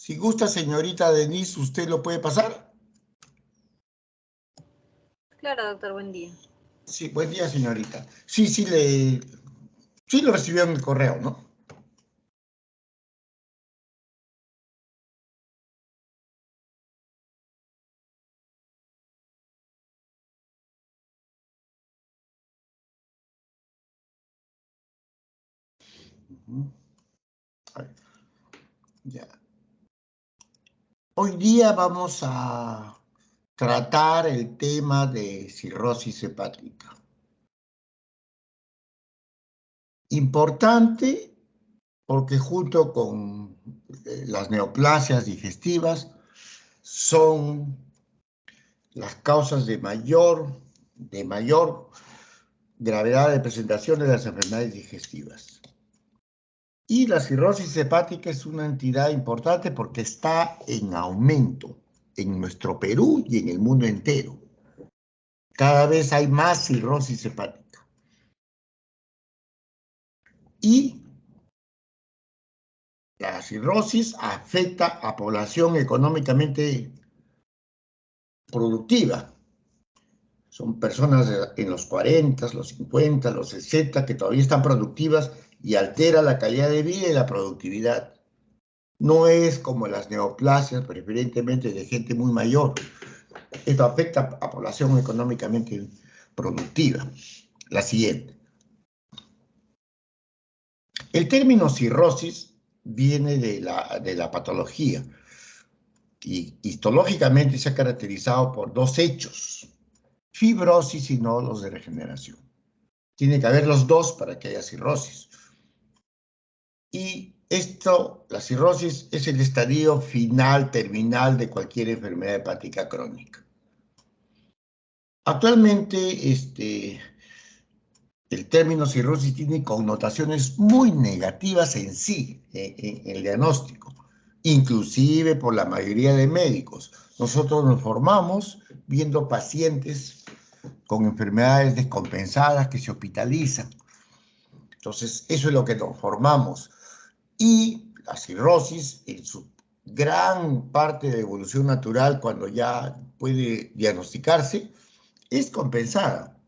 Si gusta, señorita Denise, ¿usted lo puede pasar? Claro, doctor, buen día. Sí, buen día, señorita. Sí lo recibió en el correo, ¿no? Ya. Hoy día vamos a tratar el tema de cirrosis hepática. Importante porque junto con las neoplasias digestivas son las causas de mayor gravedad de presentación de las enfermedades digestivas. Y la cirrosis hepática es una entidad importante porque está en aumento en nuestro Perú y en el mundo entero. Cada vez hay más cirrosis hepática. Y la cirrosis afecta a población económicamente productiva. Son personas en los 40, los 50, los 60 que todavía están productivas y altera la calidad de vida y la productividad. No es como las neoplasias, preferentemente de gente muy mayor. Esto afecta a población económicamente productiva. La siguiente. El término cirrosis viene de la patología y histológicamente se ha caracterizado por dos hechos: fibrosis y nódulos de regeneración. Tiene que haber los dos para que haya cirrosis. Y la cirrosis es el estadio final, terminal de cualquier enfermedad hepática crónica. Actualmente, el término cirrosis tiene connotaciones muy negativas en sí, en el diagnóstico, inclusive por la mayoría de médicos. Nosotros nos formamos viendo pacientes con enfermedades descompensadas que se hospitalizan. Entonces, eso es lo que nos formamos. Y la cirrosis, en su gran parte de evolución natural, cuando ya puede diagnosticarse, es compensada,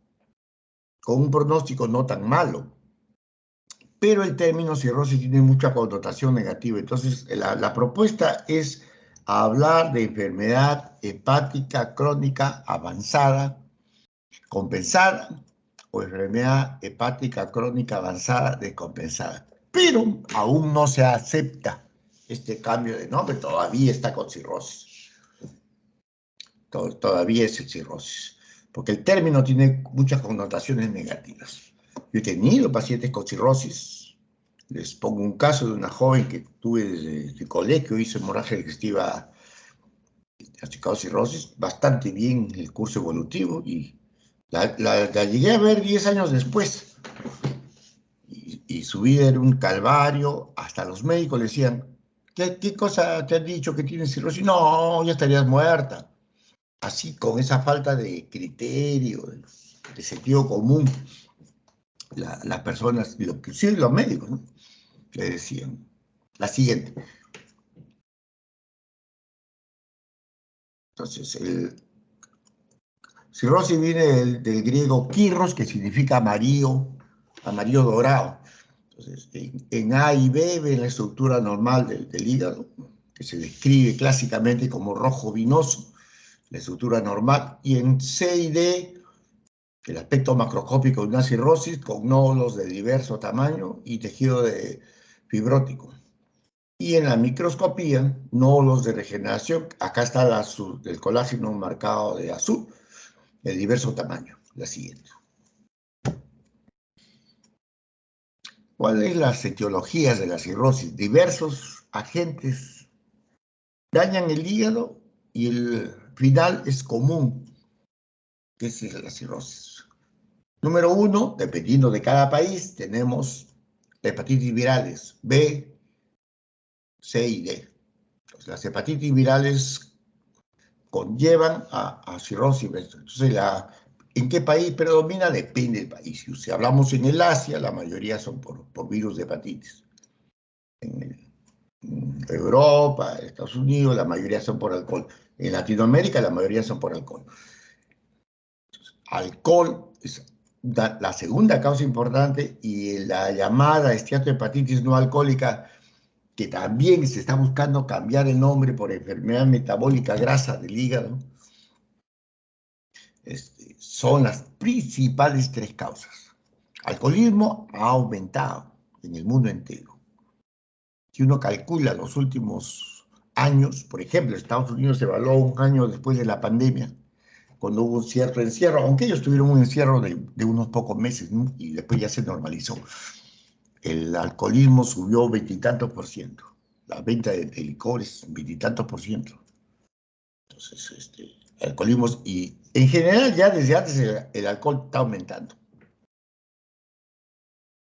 con un pronóstico no tan malo. Pero el término cirrosis tiene mucha connotación negativa. Entonces, la propuesta es hablar de enfermedad hepática crónica avanzada, compensada, o enfermedad hepática crónica avanzada descompensada. Pero aún no se acepta este cambio de nombre, todavía está con cirrosis. Todavía es cirrosis, porque el término tiene muchas connotaciones negativas. Yo he tenido pacientes con cirrosis. Les pongo un caso de una joven que tuve desde colegio, hizo hemorragia digestiva, diagnosticado cirrosis, bastante bien el curso evolutivo, y la llegué a ver 10 años después. Y su vida era un calvario. Hasta los médicos le decían: ¿qué cosa te han dicho que tienes cirrosis? No, ya estarías muerta. Así, con esa falta de criterio, de sentido común, las personas, inclusive los médicos, ¿no?, le decían. La siguiente. Entonces, cirrosis viene del griego kirros, que significa amarillo dorado. Entonces, en A y B ven la estructura normal del hígado, que se describe clásicamente como rojo vinoso, la estructura normal, y en C y D el aspecto macroscópico de una cirrosis con nódulos de diverso tamaño y tejido fibrótico. Y en la microscopía, nódulos de regeneración. Acá está el colágeno marcado de azul, de diverso tamaño. La siguiente. ¿Cuáles son las etiologías de la cirrosis? Diversos agentes dañan el hígado y el final es común, que es la cirrosis. Número 1, dependiendo de cada país, tenemos hepatitis virales B, C y D. Entonces, las hepatitis virales conllevan a cirrosis. Entonces, ¿en qué país predomina? Depende del país. Si hablamos en el Asia, la mayoría son por virus de hepatitis. En Europa, Estados Unidos, la mayoría son por alcohol. En Latinoamérica, la mayoría son por alcohol. Alcohol es la segunda causa importante, y la llamada esteatohepatitis no alcohólica, que también se está buscando cambiar el nombre por enfermedad metabólica grasa del hígado, son las principales tres causas. Alcoholismo ha aumentado en el mundo entero. Si uno calcula los últimos años, por ejemplo, Estados Unidos se evaluó un año después de la pandemia, cuando hubo un cierto encierro, aunque ellos tuvieron un encierro de unos pocos meses, ¿no? Y después ya se normalizó. El alcoholismo subió 20 y tantos %. La venta de licores, 20 y tantos %. Entonces, alcoholismo, y en general ya desde antes el alcohol está aumentando.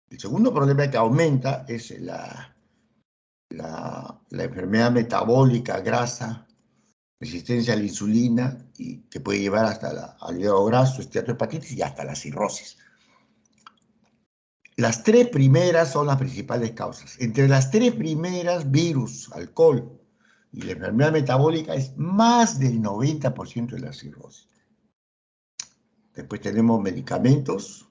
El segundo problema que aumenta es la enfermedad metabólica, grasa, resistencia a la insulina, y que puede llevar hasta al hígado graso, esteatohepatitis y hasta la cirrosis. Las tres primeras son las principales causas. Entre las tres primeras, virus, alcohol y la enfermedad metabólica, es más del 90% de la cirrosis. Después tenemos medicamentos,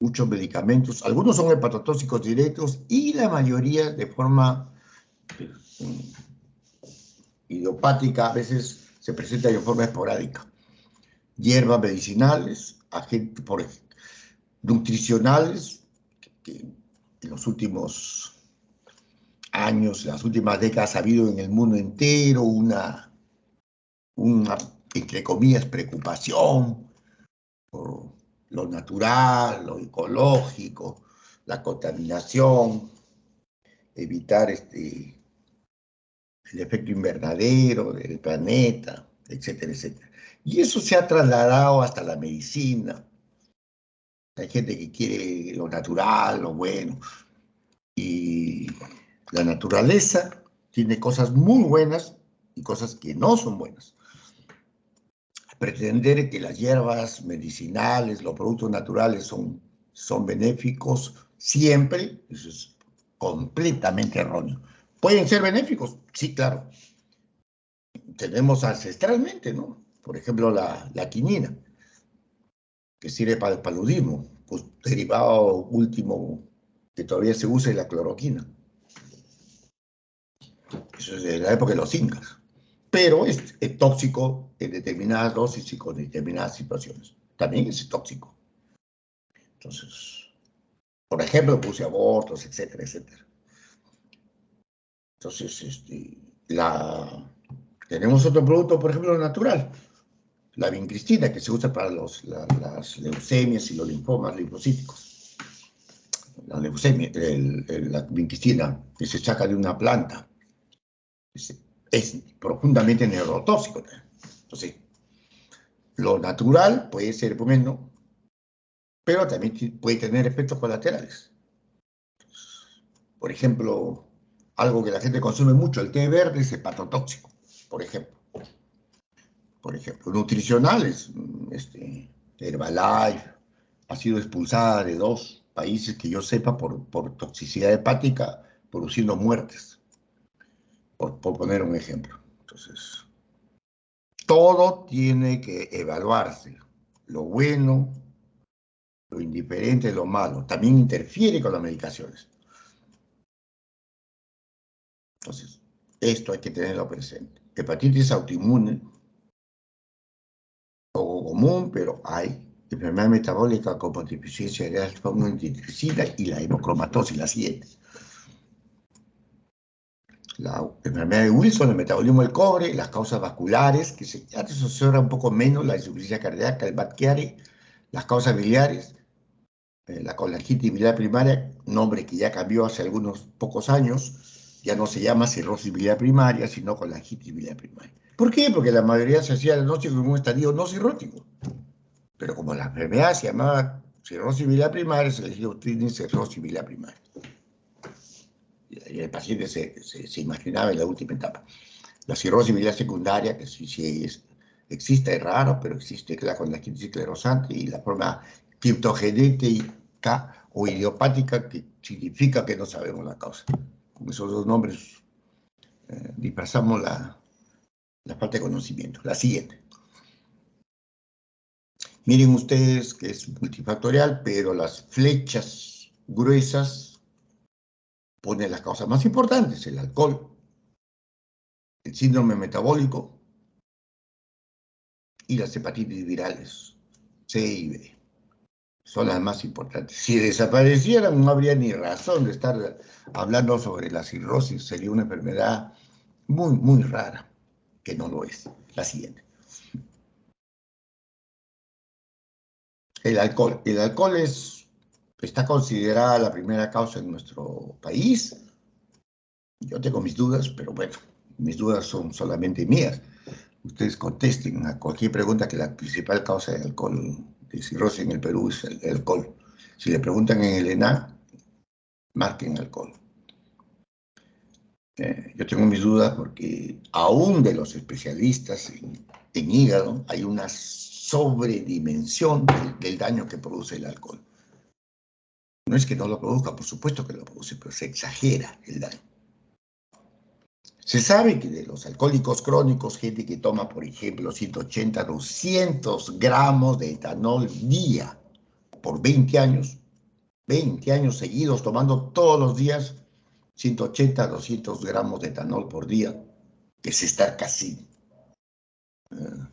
muchos medicamentos. Algunos son hepatotóxicos directos y la mayoría de forma idiopática, a veces se presenta de forma esporádica. Hierbas medicinales, agentes nutricionales, que en los últimos años, las últimas décadas, ha habido en el mundo entero una entre comillas, preocupación por lo natural, lo ecológico, la contaminación, evitar el efecto invernadero del planeta, etcétera, etcétera. Y eso se ha trasladado hasta la medicina. Hay gente que quiere lo natural, lo bueno, y la naturaleza tiene cosas muy buenas y cosas que no son buenas. Pretender que las hierbas medicinales, los productos naturales son benéficos siempre, eso es completamente erróneo. ¿Pueden ser benéficos? Sí, claro. Tenemos ancestralmente, ¿no? Por ejemplo, la quinina, que sirve para el paludismo, pues derivado último que todavía se usa es la cloroquina. Eso es de la época de los incas. Pero es tóxico en determinadas dosis y con determinadas situaciones. También es tóxico. Entonces, por ejemplo, puse abortos, etcétera, etcétera. Entonces, tenemos otro producto, por ejemplo, natural, la vincristina, que se usa para las leucemias y los linfomas linfocíticos. La leucemia, la vincristina, que se saca de una planta, es profundamente neurotóxico. Entonces, lo natural puede ser bueno, pero también puede tener efectos colaterales. Por ejemplo, algo que la gente consume mucho, el té verde, es hepatotóxico, por ejemplo. Nutricionales, Herbalife ha sido expulsada de 2 países que yo sepa por toxicidad hepática, produciendo muertes, por poner un ejemplo. Entonces, todo tiene que evaluarse, lo bueno, lo indiferente, lo malo. También interfiere con las medicaciones. Entonces, esto hay que tenerlo presente. Hepatitis autoinmune, poco común, pero hay enfermedad metabólica como deficiencia de alfa-1 y la hemocromatosis, la siguiente. La enfermedad de Wilson, el metabolismo del cobre, las causas vasculares, que se asocian un poco menos, la insuficiencia cardíaca, el Budd-Chiari, las causas biliares, la colangitis biliar primaria, nombre que ya cambió hace algunos pocos años, ya no se llama cirrosis biliar primaria, sino colangitis biliar primaria. ¿Por qué? Porque la mayoría se hacía diagnóstico en un estadio no cirrótico. Pero como la enfermedad se llamaba cirrosis biliar primaria, se le dijo cirrosis biliar primaria. Y el paciente se imaginaba en la última etapa. La cirrosis biliar secundaria, que sí existe, es raro, pero existe la colangitis esclerosante, y la forma criptogenética o idiopática, que significa que no sabemos la causa. Con esos dos nombres disfrazamos la falta de conocimiento. La siguiente. Miren ustedes que es multifactorial, pero las flechas gruesas ponen las causas más importantes: el alcohol, el síndrome metabólico y las hepatitis virales, C y B. Son las más importantes. Si desaparecieran, no habría ni razón de estar hablando sobre la cirrosis. Sería una enfermedad muy, muy rara, que no lo es. La siguiente. El alcohol. El alcohol está considerada la primera causa en nuestro país. Yo tengo mis dudas, pero bueno, mis dudas son solamente mías. Ustedes contesten a cualquier pregunta que la principal causa de alcohol, de cirrosis en el Perú, es el alcohol. Si le preguntan en el ENA, marquen alcohol. Yo tengo mis dudas porque aún de los especialistas en hígado hay una sobredimensión del daño que produce el alcohol. No es que no lo produzca, por supuesto que lo produce, pero se exagera el daño. Se sabe que de los alcohólicos crónicos, gente que toma, por ejemplo, 180, 200 gramos de etanol día por 20 años seguidos, tomando todos los días 180, 200 gramos de etanol por día, que es estar casi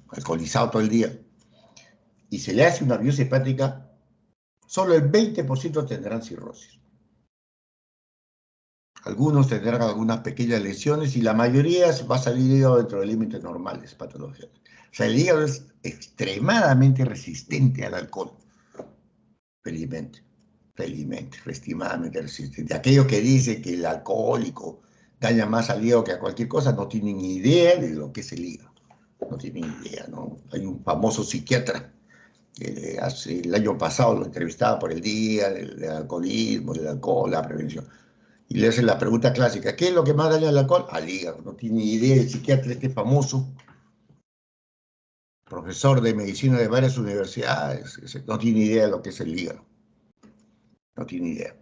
alcoholizado todo el día, y se le hace una biopsia hepática, solo el 20% tendrán cirrosis. Algunos tendrán algunas pequeñas lesiones y la mayoría va a salir dentro de límites normales, patologías. O sea, el hígado es extremadamente resistente al alcohol. Felizmente, estimadamente resistente. Aquellos que dicen que el alcohólico daña más al hígado que a cualquier cosa no tienen ni idea de lo que es el hígado. No tienen idea, ¿no? Hay un famoso psiquiatra que el año pasado lo entrevistaba por el día del alcoholismo, del alcohol, la prevención. Y le hacen la pregunta clásica: ¿qué es lo que más daña al alcohol? Al hígado. No tiene ni idea el psiquiatra este famoso, profesor de medicina de varias universidades, no tiene idea de lo que es el hígado. No tiene idea.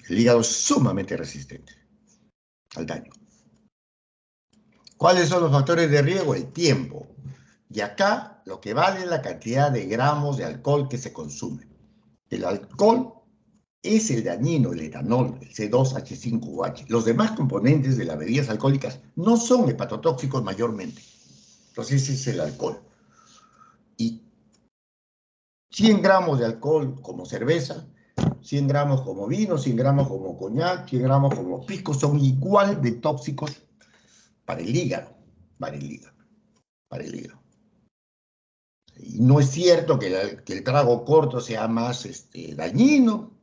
El hígado es sumamente resistente al daño. ¿Cuáles son los factores de riesgo? El tiempo. Y acá lo que vale es la cantidad de gramos de alcohol que se consume. El alcohol es el dañino, el etanol, el C2H5OH. Los demás componentes de las bebidas alcohólicas no son hepatotóxicos mayormente. Entonces ese es el alcohol. Y 100 gramos de alcohol como cerveza, 100 gramos como vino, 100 gramos como coñac, 100 gramos como pisco son igual de tóxicos para el hígado, para el hígado, para el hígado. Y no es cierto que el trago corto sea más dañino.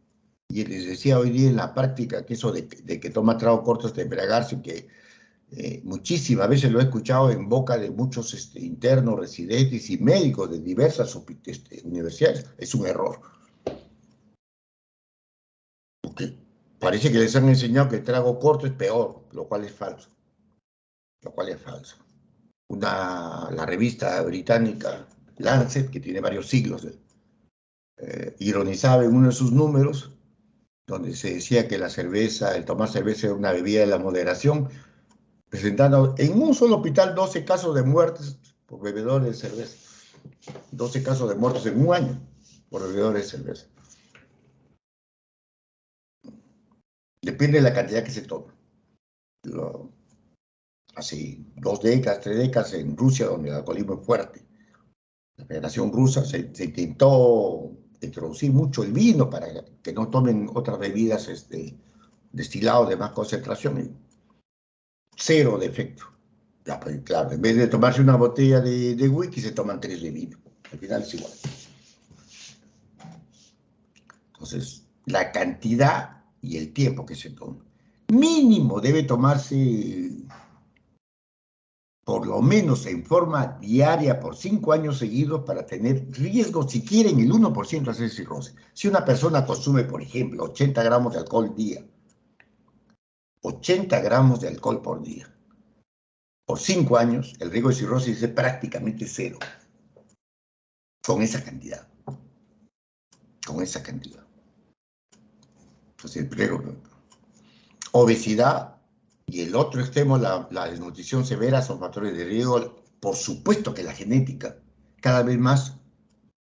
Y les decía hoy día en la práctica que eso de que toma trago corto hasta embriagarse, que muchísimas veces lo he escuchado en boca de muchos internos, residentes y médicos de diversas universidades, es un error. Porque parece que les han enseñado que el trago corto es peor, lo cual es falso. Lo cual es falso. La revista británica Lancet, que tiene varios siglos, ironizaba en uno de sus números, donde se decía que el tomar cerveza era una bebida de la moderación, presentando en un solo hospital 12 casos de muertes por bebedores de cerveza. 12 casos de muertos en un año por bebedores de cerveza. Depende de la cantidad que se toma. Así, 2 décadas, 3 décadas en Rusia, donde el alcoholismo es fuerte. La Federación Rusa se intentó introducir mucho el vino para que no tomen otras bebidas destilados de más concentración. Y cero de efecto. Ya, pues, claro, en vez de tomarse una botella de whisky, se toman 3 de vino. Al final es igual. Entonces, la cantidad y el tiempo que se toma. Mínimo debe tomarse por lo menos en forma diaria por 5 años seguidos para tener riesgo siquiera en el 1% de hacer cirrosis. Si una persona consume, por ejemplo, 80 gramos de alcohol día, 80 gramos de alcohol por día, por 5 años, el riesgo de cirrosis es prácticamente cero. Con esa cantidad. Con esa cantidad. Entonces, obesidad, Y el otro extremo, la desnutrición severa, son factores de riesgo. Por supuesto que la genética, cada vez más,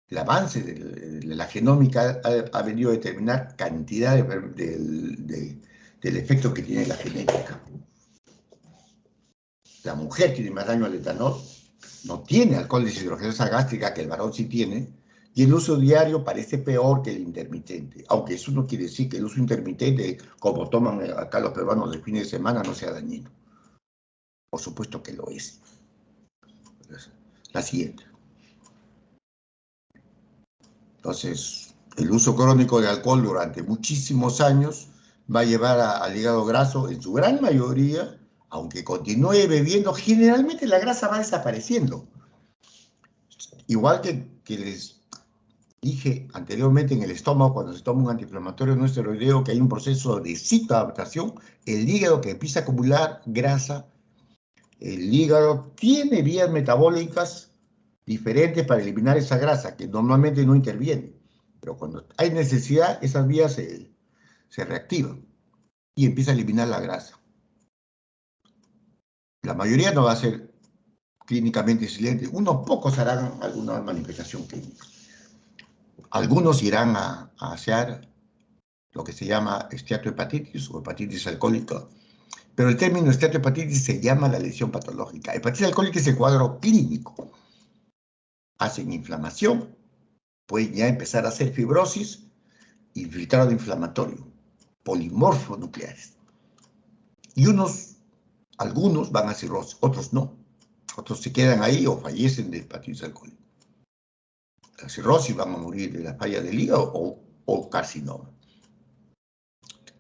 el avance de la genómica ha venido a determinar cantidad del efecto que tiene la genética. La mujer tiene más daño al etanol, no tiene alcohol deshidrogenasa gástrica, que el varón sí tiene, y el uso diario parece peor que el intermitente, aunque eso no quiere decir que el uso intermitente, como toman acá los peruanos de fin de semana, no sea dañino. Por supuesto que lo es. La siguiente. Entonces, el uso crónico de alcohol durante muchísimos años va a llevar al hígado graso en su gran mayoría, aunque continúe bebiendo, generalmente la grasa va desapareciendo. Igual que les dije anteriormente en el estómago, cuando se toma un antiinflamatorio no esteroideo, que hay un proceso de citoadaptación, el hígado que empieza a acumular grasa, el hígado tiene vías metabólicas diferentes para eliminar esa grasa, que normalmente no interviene. Pero cuando hay necesidad, esas vías se reactivan y empieza a eliminar la grasa. La mayoría no va a ser clínicamente silente. Unos pocos harán alguna manifestación clínica. Algunos irán a hacer lo que se llama esteatohepatitis o hepatitis alcohólica. Pero el término esteatohepatitis se llama la lesión patológica. Hepatitis alcohólica es el cuadro clínico. Hacen inflamación, pueden ya empezar a hacer fibrosis, infiltrado inflamatorio, polimorfos nucleares. Y algunos van a cirrosis, otros no. Otros se quedan ahí o fallecen de hepatitis alcohólica. La cirrosis van a morir de la falla del hígado o carcinoma.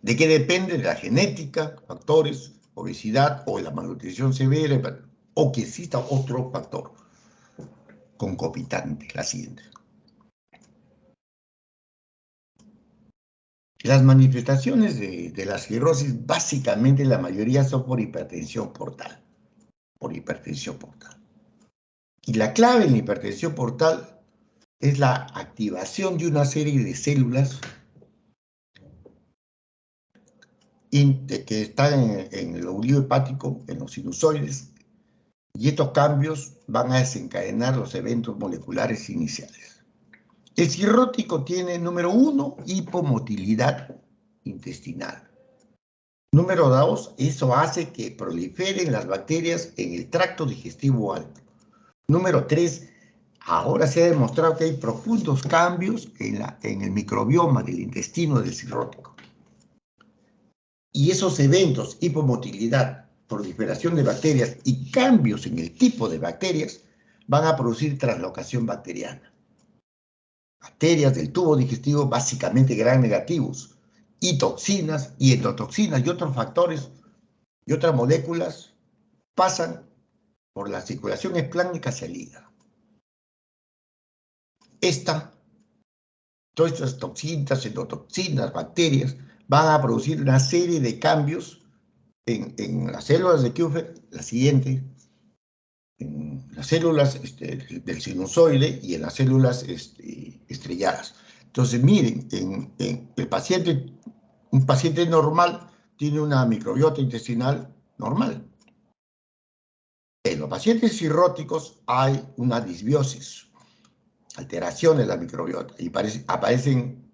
¿De qué depende? De la genética, factores, obesidad o de la malnutrición severa, o que exista otro factor concomitante. La siguiente. Las manifestaciones de la cirrosis, básicamente la mayoría son por hipertensión portal. Y la clave en la hipertensión portal es la activación de una serie de células que están en el lóbulo hepático, en los sinusoides, y estos cambios van a desencadenar los eventos moleculares iniciales. El cirrótico tiene, número 1, hipomotilidad intestinal. Número 2, eso hace que proliferen las bacterias en el tracto digestivo alto. Número 3, ahora se ha demostrado que hay profundos cambios en el microbioma del intestino del cirrótico. Y esos eventos, hipomotilidad, proliferación de bacterias y cambios en el tipo de bacterias, van a producir translocación bacteriana. Bacterias del tubo digestivo básicamente gram negativos, y toxinas y endotoxinas y otros factores y otras moléculas pasan por la circulación espláncnica hacia el hígado. Todas estas toxinas, endotoxinas, bacterias, van a producir una serie de cambios en las células de Kupffer, la siguiente, en las células del sinusoide y en las células estrelladas. Entonces, miren, un paciente normal tiene una microbiota intestinal normal. En los pacientes cirróticos hay una disbiosis, alteraciones de la microbiota, y aparecen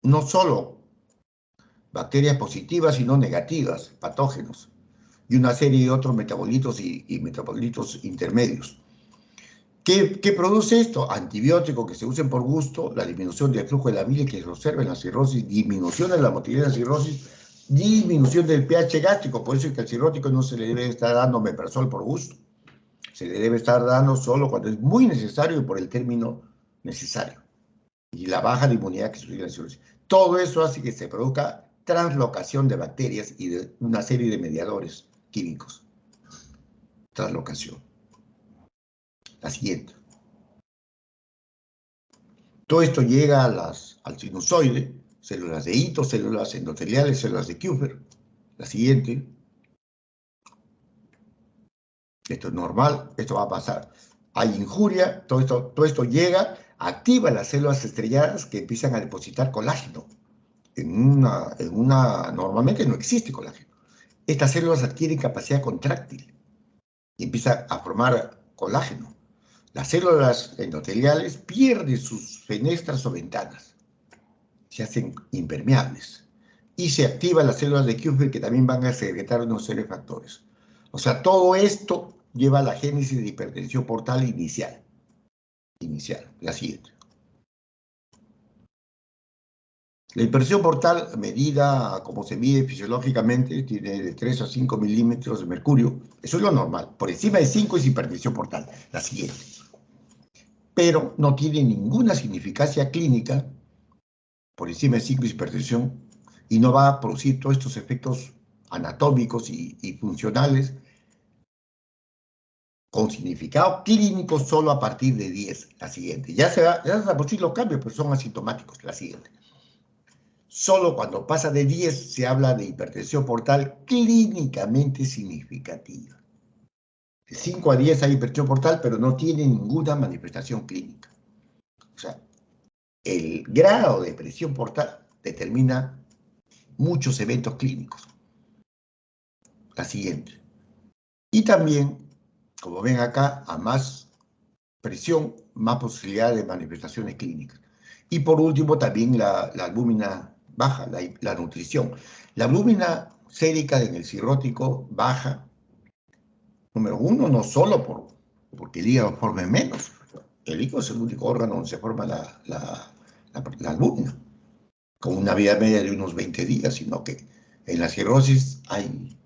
no solo bacterias positivas, sino negativas, patógenos, y una serie de otros metabolitos y metabolitos intermedios. ¿Qué produce esto? Antibióticos que se usen por gusto, la disminución del flujo de la bile que se observa en la cirrosis, disminución de la motilidad de la cirrosis, disminución del pH gástrico, por eso es que al cirrótico no se le debe estar dando omeprazol por gusto. Se le debe estar dando solo cuando es muy necesario y por el término necesario. Y la baja de inmunidad que sugiere la cirrosis. Todo eso hace que se produzca translocación de bacterias y de una serie de mediadores químicos. Translocación. La siguiente. Todo esto llega al sinusoide, células de Ito, células endoteliales, células de Kupffer. La siguiente. Esto es normal, esto va a pasar. Hay injuria, todo esto llega, activa las células estrelladas que empiezan a depositar colágeno. Normalmente no existe colágeno. estas células adquieren capacidad contráctil y empiezan a formar colágeno. Las células endoteliales pierden sus fenestras o ventanas, se hacen impermeables y se activan las células de Kupffer que también van a secretar unos serie de factores. O sea, todo esto lleva a la génesis de hipertensión portal inicial. La siguiente. La hipertensión portal, medida como se mide fisiológicamente, tiene de 3 a 5 milímetros de mercurio. Eso es lo normal. Por encima de 5 es hipertensión portal. La siguiente. Pero no tiene ninguna significancia clínica. Por encima de 5 es hipertensión. Y no va a producir todos estos efectos anatómicos y funcionales con significado clínico solo a partir de 10. La siguiente. Ya se va a producir los cambios, pero son asintomáticos. La siguiente. Solo cuando pasa de 10 se habla de hipertensión portal clínicamente significativa. De 5 a 10 hay hipertensión portal, pero no tiene ninguna manifestación clínica. O sea, el grado de presión portal determina muchos eventos clínicos. La siguiente. Y también, como ven acá, a más presión, más posibilidad de manifestaciones clínicas. Y por último, también la albúmina baja, la nutrición. La albúmina sérica en el cirrótico baja, número uno, no solo porque el hígado forme menos. El hígado es el único órgano donde se forma la albúmina, con una vida media de unos 20 días, sino que en la cirrosis hay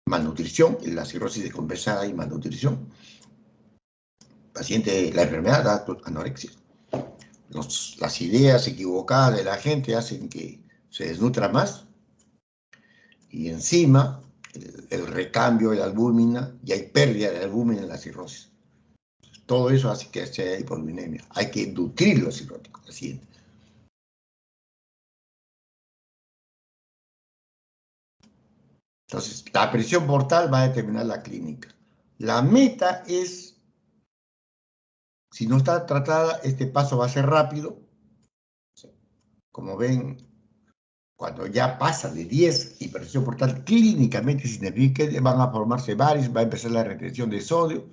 malnutrición, en la cirrosis descompensada hay malnutrición. Paciente, la enfermedad da anorexia. Las ideas equivocadas de la gente hacen que se desnutra más y encima el recambio de la albúmina y hay pérdida de albúmina en la cirrosis. Todo eso hace que sea hipolinemia. Hay que nutrir los cirróticos. La siguiente. Entonces, la presión portal va a determinar la clínica. La meta es, si no está tratada, este paso va a ser rápido. Como ven, cuando ya pasa de 10 hipertensión portal clínicamente significa que van a formarse varices, va a empezar la retención de sodio,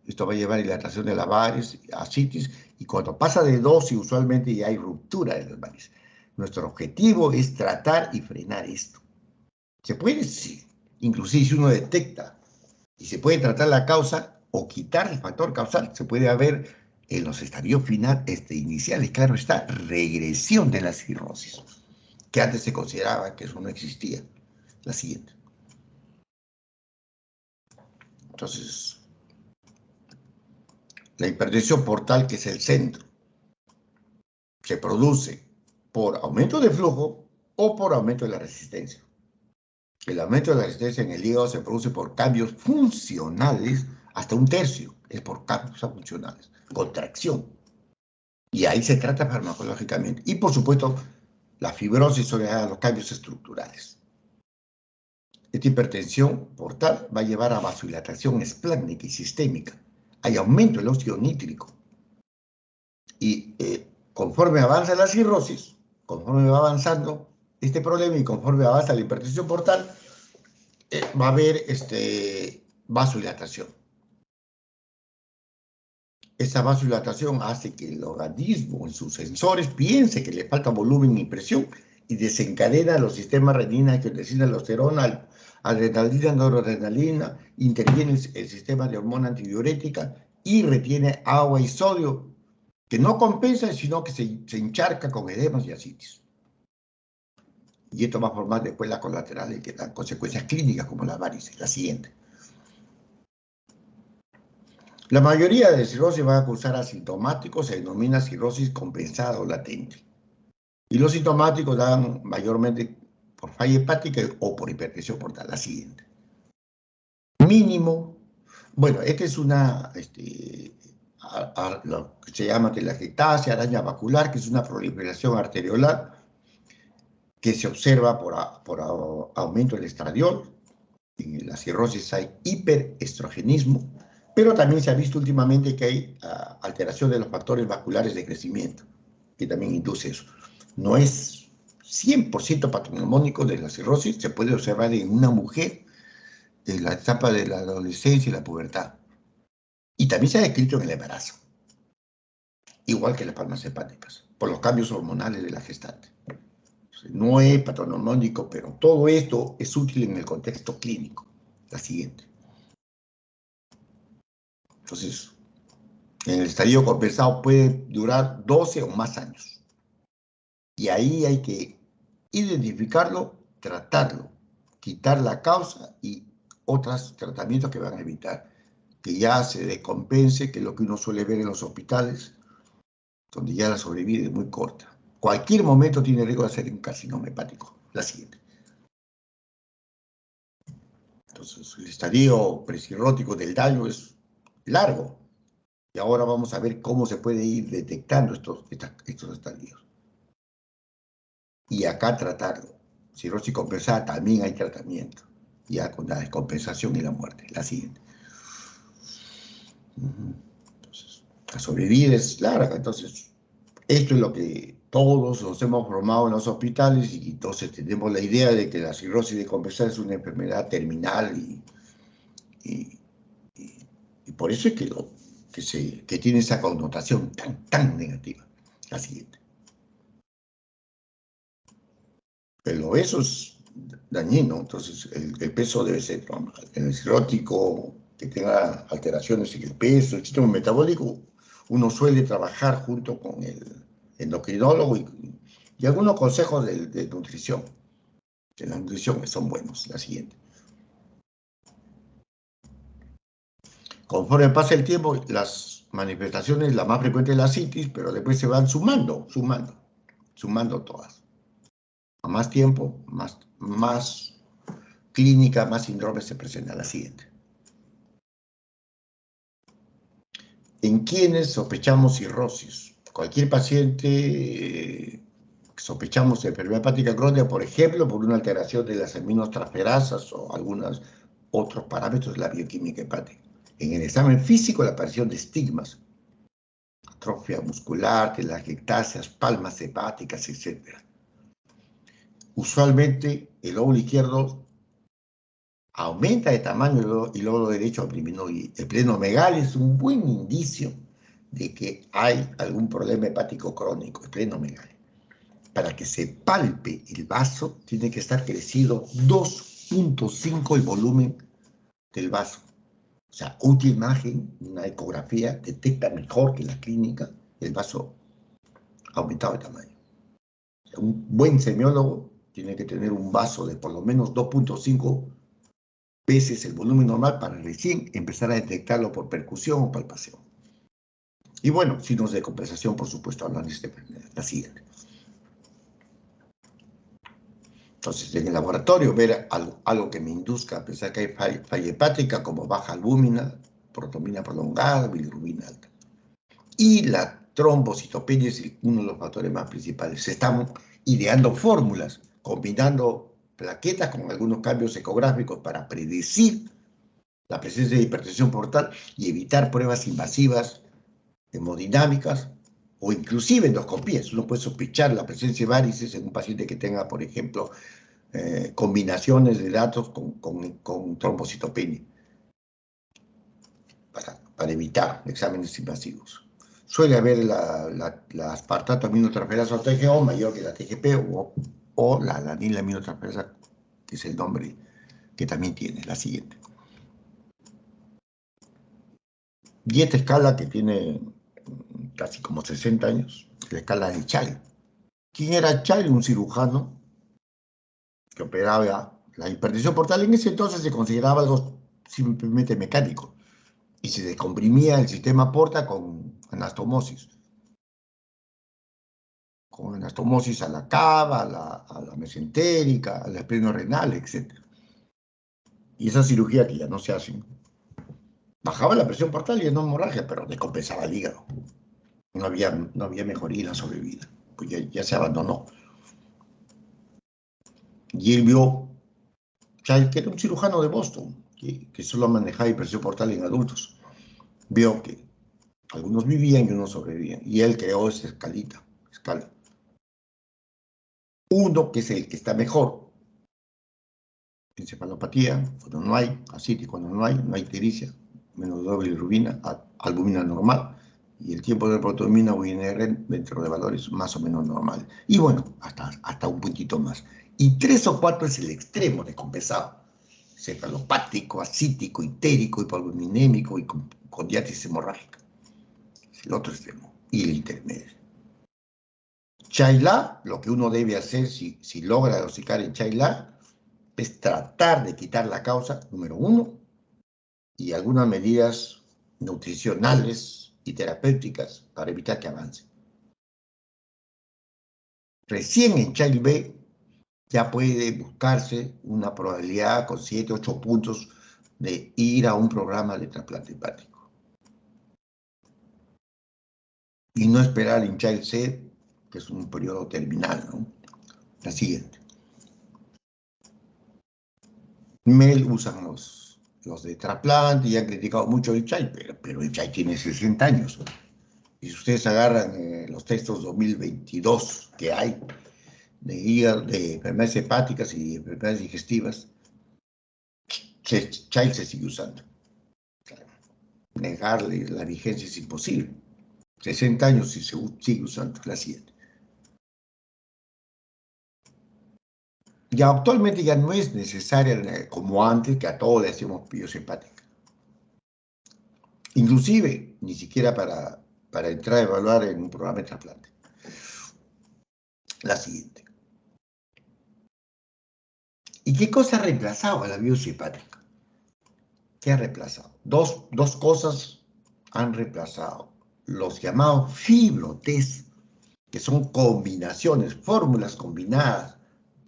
esto va a llevar a dilatación de las varices, ascitis, y cuando pasa de 12 usualmente ya hay ruptura de las varices. Nuestro objetivo es tratar y frenar esto. ¿Se puede? Sí. Inclusive si uno detecta y se puede tratar la causa o quitar el factor causal, se puede haber en los estadios iniciales, claro está, regresión de la cirrosis, que antes se consideraba que eso no existía. La siguiente. Entonces, la hipertensión portal, que es el centro, se produce por aumento de flujo o por aumento de la resistencia. El aumento de la resistencia en el hígado se produce por cambios funcionales, hasta un tercio es por cambios funcionales, contracción. Y ahí se trata farmacológicamente. Y por supuesto, la fibrosis son los cambios estructurales. Esta hipertensión portal va a llevar a vasodilatación esplácnica y sistémica. Hay aumento del óxido nítrico. Y conforme avanza la cirrosis, conforme va avanzando este problema y conforme avanza la hipertensión portal, va a haber vasodilatación. Esa vasodilatación hace que el organismo en sus sensores piense que le falta volumen y presión y desencadena los sistemas renina, angiotensina, aldosterona, adrenalina, noradrenalina, interviene el sistema de hormona antidiurética y retiene agua y sodio, que no compensa, sino que se encharca con edemas y ascitis. Y esto va a formar después las colaterales que dan consecuencias clínicas como las varices. La siguiente. La mayoría de cirrosis van a causar asintomáticos, se denomina cirrosis compensada o latente. Y los sintomáticos dan mayormente por falla hepática o por hipertensión portal. La siguiente. Mínimo. Bueno, esta es una, lo que se llama telangiectasia, araña vacular, que es una proliferación arteriolar que se observa por aumento del estradiol. En la cirrosis hay hiperestrogenismo, pero también se ha visto últimamente que hay alteración de los factores vasculares de crecimiento, que también induce eso. No es 100% patognomónico de la cirrosis se puede observar en una mujer en la etapa de la adolescencia y la pubertad. Y también se ha descrito en el embarazo, igual que las palmas hepáticas, por los cambios hormonales de la gestante. No es patognomónico, pero todo esto es útil en el contexto clínico. La siguiente. Entonces, en el estadio compensado puede durar 12 o más años. Y ahí hay que identificarlo, tratarlo, quitar la causa y otros tratamientos que van a evitar que ya se descompense, que es lo que uno suele ver en los hospitales, donde ya la sobrevida es muy corta. Cualquier momento tiene riesgo de hacer un carcinoma hepático. La siguiente. Entonces, el estadio presirrótico del daño es largo. Y ahora vamos a ver cómo se puede ir detectando estos estadios. Y acá tratarlo. Cirrosis compensada también hay tratamiento, ya con la descompensación y la muerte. La siguiente. Entonces, la sobrevida es larga, entonces esto es lo que todos nos hemos formado en los hospitales y entonces tenemos la idea de que la cirrosis descompensada es una enfermedad terminal y por eso es que tiene esa connotación tan negativa. La siguiente. El obeso es dañino, entonces el peso debe ser normal. En el cirrótico que tenga alteraciones en el peso, el sistema metabólico, uno suele trabajar junto con el endocrinólogo y algunos consejos de nutrición. De la nutrición son buenos. La siguiente. Conforme pasa el tiempo, las manifestaciones, la más frecuente es la citis, pero después se van sumando todas. A más tiempo, más clínica, más síndrome se presenta. La siguiente. ¿En quiénes sospechamos cirrosis? Cualquier paciente sospechamos de enfermedad hepática crónica, por ejemplo, por una alteración de las aminotransferasas o algunos otros parámetros de la bioquímica hepática. En el examen físico, la aparición de estigmas, atrofia muscular, telangiectasias, palmas hepáticas, etc. Usualmente, el lóbulo izquierdo aumenta de tamaño y el lóbulo derecho disminuye. El plenomegalia es un buen indicio de que hay algún problema hepático crónico, el plenomegalia. Para que se palpe el vaso, tiene que estar crecido 2.5 el volumen del vaso. O sea, útil imagen, una ecografía, detecta mejor que la clínica el vaso aumentado de tamaño. O sea, un buen semiólogo tiene que tener un vaso de por lo menos 2.5 veces el volumen normal para recién empezar a detectarlo por percusión o palpación. Y bueno, signos de compensación, por supuesto, hablan de esta enfermedad. La siguiente. Entonces, en el laboratorio, ver algo que me induzca a pensar que hay falla hepática, como baja albúmina, protomina prolongada, bilirrubina alta. Y la trombocitopenia es uno de los factores más principales. Se están ideando fórmulas, combinando plaquetas con algunos cambios ecográficos para predecir la presencia de hipertensión portal y evitar pruebas invasivas hemodinámicas o inclusive endoscopías. Uno puede sospechar la presencia de varices en un paciente que tenga, por ejemplo, combinaciones de datos con trombocitopenia para evitar exámenes invasivos. Suele haber la aspartato aminotransferasa TGO mayor que la TGP o la alanina aminotransferasa, que es el nombre que también tiene. La siguiente. Y esta escala que tiene casi como 60 años, la escala de Chai. ¿Quién era Chai? Un cirujano que operaba la hipertensión portal. En ese entonces se consideraba algo simplemente mecánico y se descomprimía el sistema porta con anastomosis. Con anastomosis a la cava, a la mesentérica, a la esplenorenal, etc. Y esa cirugía que ya no se hace, bajaba la presión portal y no hemorragia, pero descompensaba el hígado. No había mejoría en la sobrevida, pues ya se abandonó. Y él vio, que era un cirujano de Boston, que solo manejaba hipertensión portal en adultos. Vio que algunos vivían y unos sobrevivían. Y él creó esa escala. Uno que es el que está mejor, encefalopatía, cuando no hay, ascitis cuando no hay ictericia, menos doble bilirrubina, albumina normal, y el tiempo de proteína o INR dentro de valores más o menos normales. Y bueno, hasta un puntito más. Y 3 o 4 es el extremo descompensado. Cefalopático, ascítico, ictérico, hipoalbuminémico y con diátesis hemorrágica. Es el otro extremo. Y el intermedio. Chai-La, lo que uno debe hacer si logra diagnosticar en Chai-La es tratar de quitar la causa, número 1, y algunas medidas nutricionales y terapéuticas para evitar que avance. Recién en Child B ya puede buscarse una probabilidad con 7, 8 puntos de ir a un programa de trasplante hepático. Y no esperar en Child C, que es un periodo terminal, ¿no? La siguiente. MEL usan los de trasplante y han criticado mucho el Child, pero el Child tiene 60 años. Y si ustedes agarran los textos 2022 que hay de enfermedades hepáticas y enfermedades digestivas, Child se sigue usando. Negarle la vigencia es imposible. 60 años y se sigue usando. La siguiente. Ya actualmente ya no es necesaria como antes, que a todos le hacemos biopsia hepática. Inclusive, ni siquiera para entrar a evaluar en un programa de trasplante. La siguiente. ¿Y qué cosa ha reemplazado a la biopsia hepática? ¿Qué ha reemplazado? Dos cosas han reemplazado. Los llamados fibrotest, que son combinaciones, fórmulas combinadas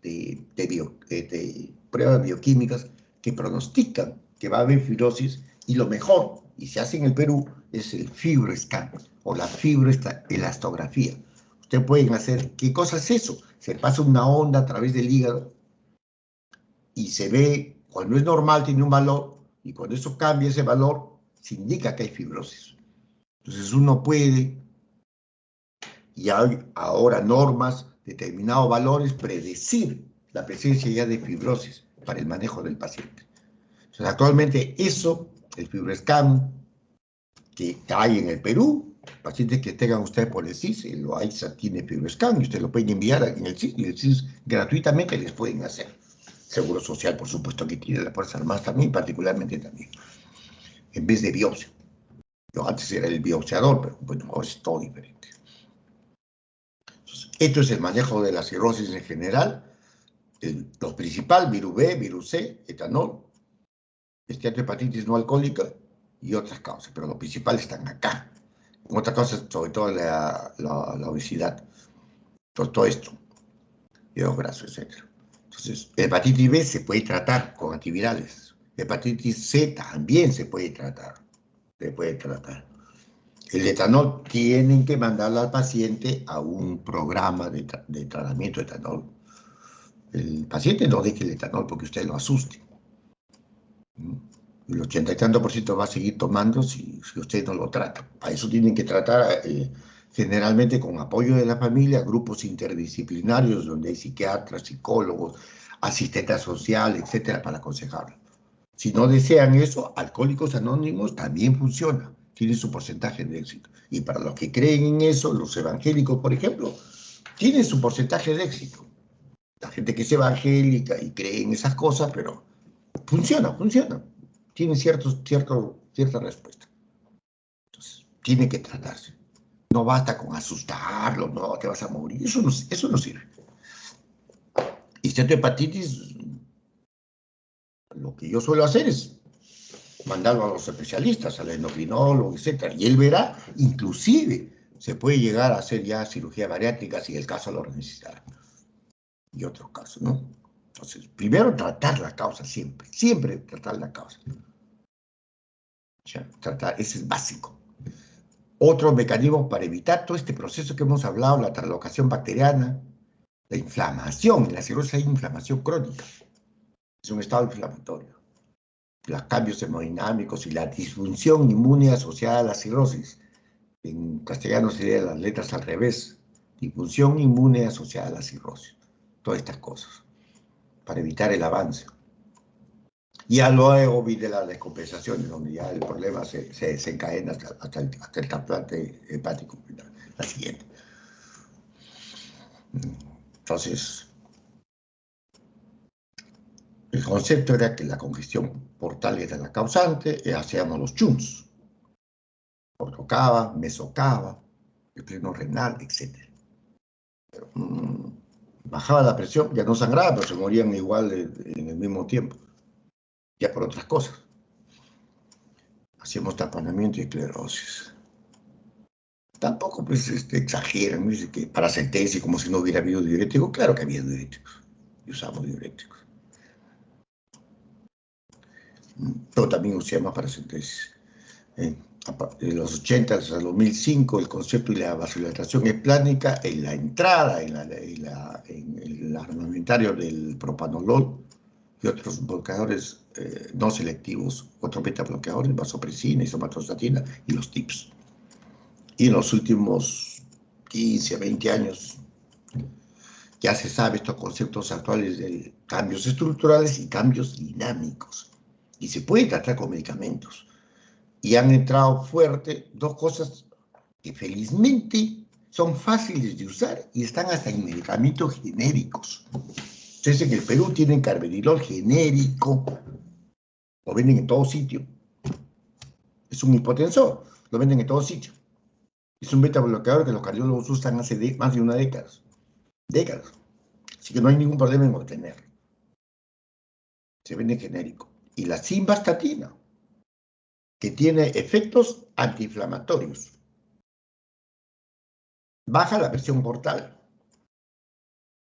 de pruebas bioquímicas que pronostican que va a haber fibrosis, y lo mejor, y se hace en el Perú, es el FibroScan o la fibroelastografía. Ustedes pueden hacer, ¿qué cosa es eso? Se pasa una onda a través del hígado y se ve, cuando es normal tiene un valor, y cuando eso cambia ese valor, se indica que hay fibrosis. Entonces uno puede, y hay ahora normas, determinados valores, predecir la presencia ya de fibrosis para el manejo del paciente. Entonces actualmente eso, el FibroScan que hay en el Perú, pacientes que tengan ustedes por el CIS, el AISA tiene FibroScan y ustedes lo pueden enviar en el CIS, y el CIS gratuitamente les pueden hacer. Seguro Social, por supuesto, que tiene las Fuerzas Armadas también, particularmente también, en vez de biopsia. Yo antes era el biopsiador, pero bueno, ahora es todo diferente. Entonces, esto es el manejo de la cirrosis en general. Lo principal, virus B, virus C, etanol, esteatohepatitis no alcohólica y otras causas, pero lo principal están acá. Otras causas, sobre todo la obesidad, todo esto, hígado graso, etc. Entonces, hepatitis B se puede tratar con antivirales. Hepatitis C también se puede tratar. El etanol tienen que mandarlo al paciente a un programa de tratamiento de etanol. El paciente no deje el etanol porque usted lo asuste. El 80 y tanto por ciento va a seguir tomando si usted no lo trata. A eso tienen que tratar generalmente con apoyo de la familia, grupos interdisciplinarios donde hay psiquiatras, psicólogos, asistentes sociales, etcétera, para aconsejarlo. Si no desean eso, Alcohólicos Anónimos también funciona, tiene su porcentaje de éxito. Y para los que creen en eso, los evangélicos, por ejemplo, tienen su porcentaje de éxito. La gente que es evangélica y cree en esas cosas, pero funciona. Tiene cierta respuesta. Entonces, tiene que tratarse. No basta con asustarlo, no, te vas a morir. Eso no sirve. Y si hepatitis, lo que yo suelo hacer es mandarlo a los especialistas, al endocrinólogo, etc. Y él verá, inclusive, se puede llegar a hacer ya cirugía bariátrica si el caso lo necesitara. Y otros casos, ¿no? Entonces, primero tratar la causa, siempre tratar la causa. Ya, ese es básico. Otros mecanismos para evitar todo este proceso que hemos hablado, la translocación bacteriana, la inflamación. En la cirrosis hay inflamación crónica. Es un estado inflamatorio. Los cambios hemodinámicos y la disfunción inmune asociada a la cirrosis. En castellano serían las letras al revés. Disfunción inmune asociada a la cirrosis. todas estas cosas, para evitar el avance. Y ya luego viene las descompensaciones, donde ya el problema se desencadena hasta el trasplante hepático, la siguiente. Entonces, el concepto era que la congestión portal era la causante, y hacíamos los chunks, ortocava, mesocava, el pleno renal, etc. Pero, bajaba la presión, ya no sangraba, pero se morían igual en el mismo tiempo, ya por otras cosas. Hacíamos taponamiento y esclerosis. Tampoco pues exageran, ¿no? Dice que paracentesis, como si no hubiera habido diuréticos. Claro que había diuréticos, y usamos diuréticos. Pero también usamos paracentesis. De los 80 hasta los 2005, el concepto de la vasodilatación esplánica en la entrada, en el armamentario del propanolol y otros bloqueadores no selectivos, otros beta-bloqueadores, vasopresina, isomatostatina y los TIPS. Y en los últimos 15 a 20 años ya se sabe estos conceptos actuales de cambios estructurales y cambios dinámicos. Y se puede tratar con medicamentos. Y han entrado fuerte dos cosas que felizmente son fáciles de usar y están hasta en medicamentos genéricos. Ustedes en el Perú tienen carvedilol genérico, lo venden en todo sitio. Es un hipotensor, lo venden en todo sitio. Es un beta bloqueador que los cardiólogos usan hace más de una década. Así que no hay ningún problema en obtenerlo. Se vende genérico. Y la simvastatina, que tiene efectos antiinflamatorios. Baja la presión portal.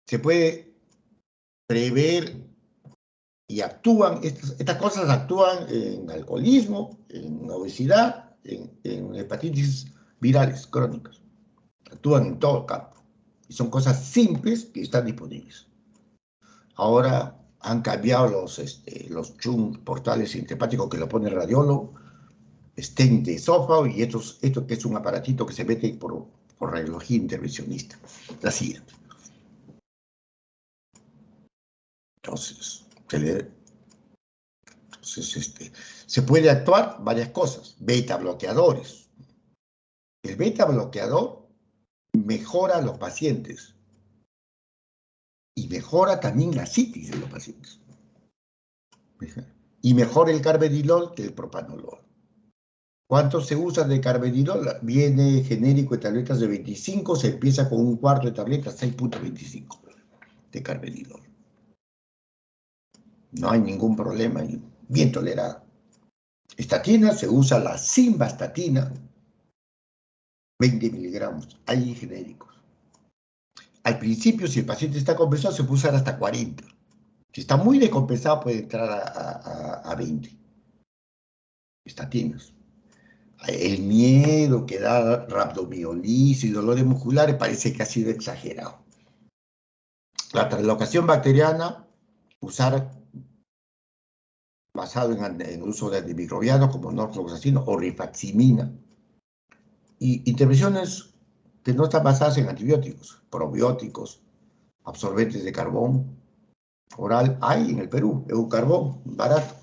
Se puede prever y actúan, estas cosas actúan en alcoholismo, en obesidad, en hepatitis virales crónicas. Actúan en todo el campo. Y son cosas simples que están disponibles. Ahora han cambiado los chunks portales intempáticos que lo pone el radiólogo, stent de esófago y esto que es un aparatito que se mete por radiología intervencionista. La siguiente. Entonces, se puede actuar varias cosas. Beta bloqueadores. El beta bloqueador mejora a los pacientes y mejora también la citis de los pacientes. Y mejora el carvedilol que el propanolol. ¿Cuánto se usa de carvedilol? Viene genérico de tabletas de 25, se empieza con un cuarto de tableta, 6.25 de carvedilol. No hay ningún problema, bien tolerado. Estatina se usa la simvastatina, 20 miligramos, hay genéricos. Al principio, si el paciente está compensado, se puede usar hasta 40. Si está muy descompensado, puede entrar a 20. Estatinas. El miedo que da rabdomiolisis y dolores musculares parece que ha sido exagerado. La translocación bacteriana, usar basado en el uso de antimicrobianos como norfloxacino o rifaximina. Y intervenciones que no están basadas en antibióticos, probióticos, absorbentes de carbón oral, hay en el Perú, eucarbón, barato,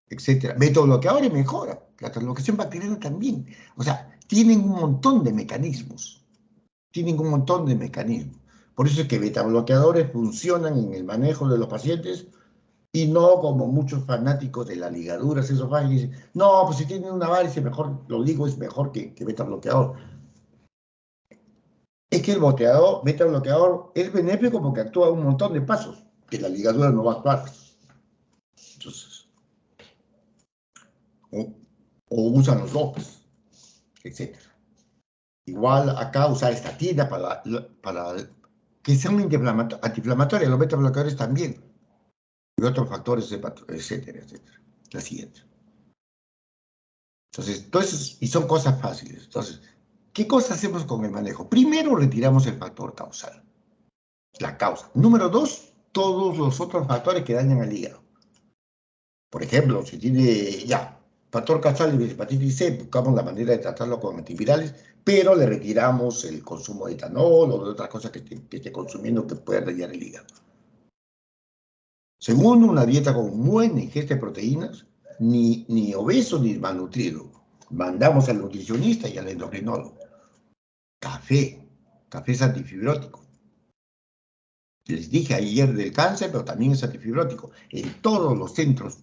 etc. Betobloqueadores mejora, la translocación bacteriana también. O sea, tienen un montón de mecanismos. Por eso es que betabloqueadores funcionan en el manejo de los pacientes y no como muchos fanáticos de las ligaduras esofágicas dicen, no, pues si tienen una varice, mejor, lo digo, es mejor que betabloqueador. Es que el betabloqueador es benéfico porque actúa un montón de pasos que la ligadura no va a actuar. Entonces, o usan los dos, etc. Igual acá usar estatina para que sea un antiinflamatorio, los betabloqueadores también. Y otros factores, etcétera, etcétera. La siguiente. Entonces, y son cosas fáciles. Entonces, ¿qué cosa hacemos con el manejo? Primero, retiramos el factor causal. La causa. Número 2, todos los otros factores que dañan al hígado. Por ejemplo, si tiene Factor causal de hepatitis C, buscamos la manera de tratarlo con antivirales, pero le retiramos el consumo de etanol o de otras cosas que esté consumiendo que puedan dañar el hígado. Segundo, una dieta con buena ingesta de proteínas, ni obeso ni malnutrido. Mandamos al nutricionista y al endocrinólogo. Café es antifibrótico. Les dije ayer del cáncer, pero también es antifibrótico. En todos los centros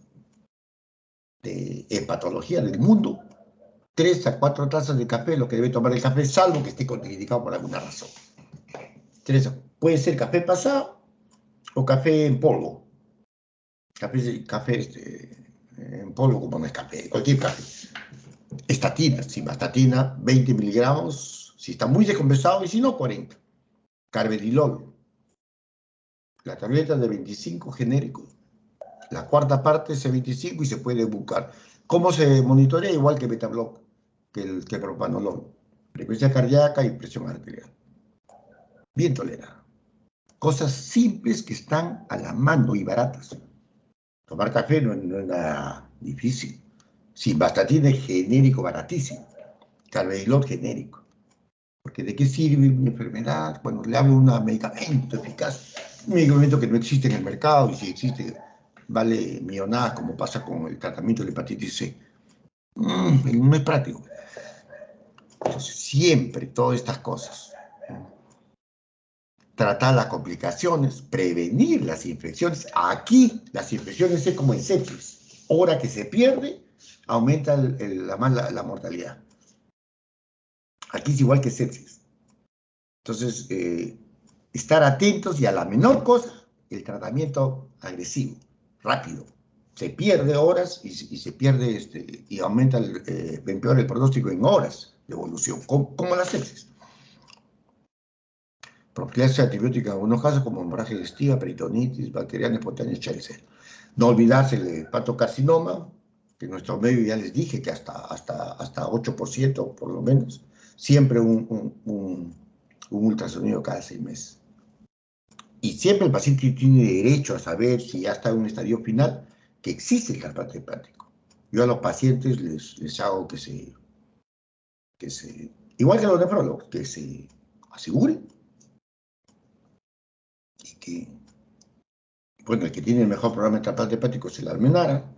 de hepatología del mundo, 3 a 4 tazas de café es lo que debe tomar el café, salvo que esté contraindicado por alguna razón. Puede ser café pasado o café en polvo. Café en polvo como Nescafé, cualquier café. Estatina, simvastatina, 20 miligramos, si está muy descompensado, y si no, 40. Carvedilol, la tableta de 25 genérico, la cuarta parte es 25 y se puede buscar. ¿Cómo se monitorea? Igual que Betabloc, que propanolol. Frecuencia cardíaca y presión arterial. Bien tolerado. Cosas simples que están a la mano y baratas. Tomar café no es nada difícil. Simvastatina es genérico, baratísimo. Carvedilol genérico. Porque ¿de qué sirve una enfermedad cuando le hablo de un medicamento eficaz? Un medicamento que no existe en el mercado y si existe vale millonadas como pasa con el tratamiento de la hepatitis C. No es práctico. Entonces, siempre todas estas cosas. Tratar las complicaciones, prevenir las infecciones. Aquí las infecciones es como en sepsis. Hora que se pierde, aumenta la mortalidad. Aquí es igual que sepsis. Entonces, estar atentos y a la menor cosa, el tratamiento agresivo, rápido. Se pierde horas y se pierde y aumenta, empeora el pronóstico en horas de evolución, como la sepsis. Profilaxis antibiótica en algunos casos como hemorragia digestiva, peritonitis, bacteriana, espontánea, etc. No olvidarse el hepatocarcinoma, que en nuestro medio ya les dije que hasta 8% por lo menos, siempre un ultrasonido cada 6 meses. Y siempre el paciente tiene derecho a saber si ya está en un estadio final, que existe el trasplante hepático. Yo a los pacientes les hago que se igual que a los nefrólogos, que se aseguren y que, bueno, el que tiene el mejor programa de trasplante hepático es el Almenara,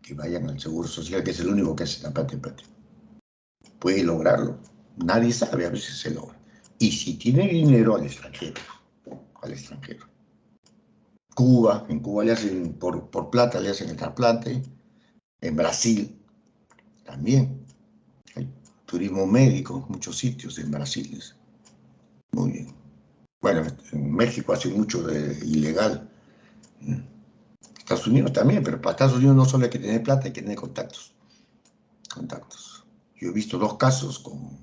que vayan al Seguro Social, que es el único que hace trasplante hepático. Puede lograrlo. Nadie sabe, a veces se logra. Y si tiene dinero, al extranjero. Cuba, en Cuba le hacen, por plata le hacen el trasplante. En Brasil también. Hay turismo médico, muchos sitios en Brasil. Muy bien. Bueno, en México hace mucho de ilegal. Estados Unidos también, pero para Estados Unidos no solo hay que tener plata, hay que tener contactos. Yo he visto 2 casos con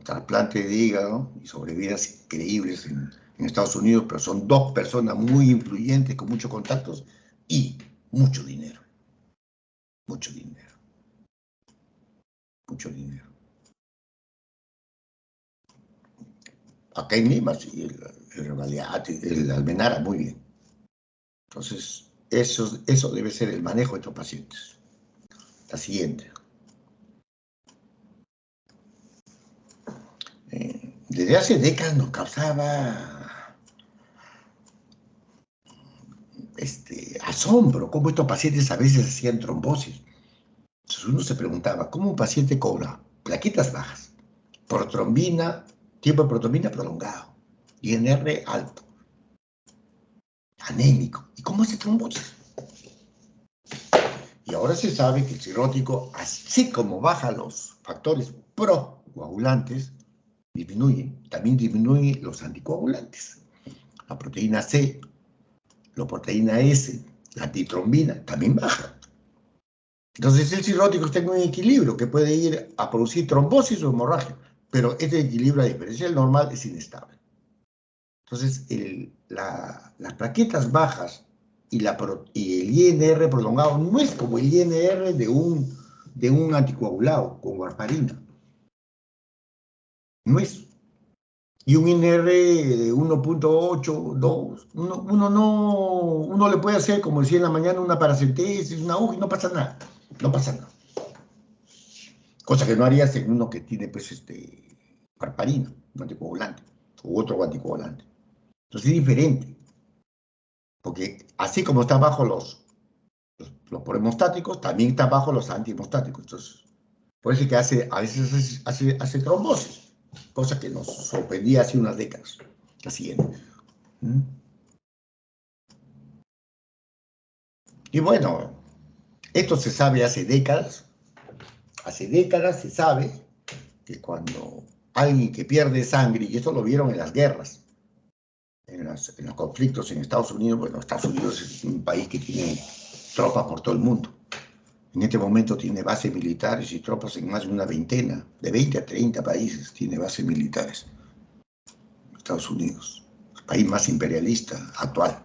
trasplante de hígado y sobrevidas increíbles en Estados Unidos, pero son 2 personas muy influyentes, con muchos contactos y mucho dinero. Mucho dinero. Mucho dinero. Acá en Lima, sí, el Almenara, muy bien. Entonces, eso debe ser el manejo de estos pacientes. La siguiente. Desde hace décadas nos causaba asombro cómo estos pacientes a veces hacían trombosis. Entonces uno se preguntaba, ¿cómo un paciente cobra plaquetas bajas, protrombina, tiempo de protrombina prolongado, INR alto, anémico? ¿Y cómo hace trombosis? Y ahora se sabe que el cirrótico, así como baja los factores procoagulantes, también disminuye los anticoagulantes. La proteína C, la proteína S, la antitrombina, también baja. Entonces el cirrótico está en un equilibrio que puede ir a producir trombosis o hemorragia, pero este equilibrio, a diferencia del normal, es inestable. Entonces las plaquetas bajas y el INR prolongado no es como el INR de un anticoagulado con warfarina. No es. y un INR de 1.8, 2, uno le puede hacer, como decía en la mañana, una paracentesis, una aguja y no pasa nada. No pasa nada. Cosa que no harías en uno que tiene, pues, warfarina, un anticoagulante, u otro anticoagulante. Entonces es diferente. Porque así como está bajo los prohemostáticos, también está bajo los antihemostáticos. Entonces, por eso es que a veces hace trombosis, cosa que nos sorprendía hace unas décadas. La siguiente. Y bueno, esto se sabe hace décadas. Hace décadas se sabe que cuando alguien que pierde sangre, y esto lo vieron en las guerras, en los conflictos en Estados Unidos, bueno, Estados Unidos es un país que tiene tropas por todo el mundo. En este momento tiene bases militares y tropas en más de una veintena, de 20 a 30 países tiene bases militares. Estados Unidos, el país más imperialista actual.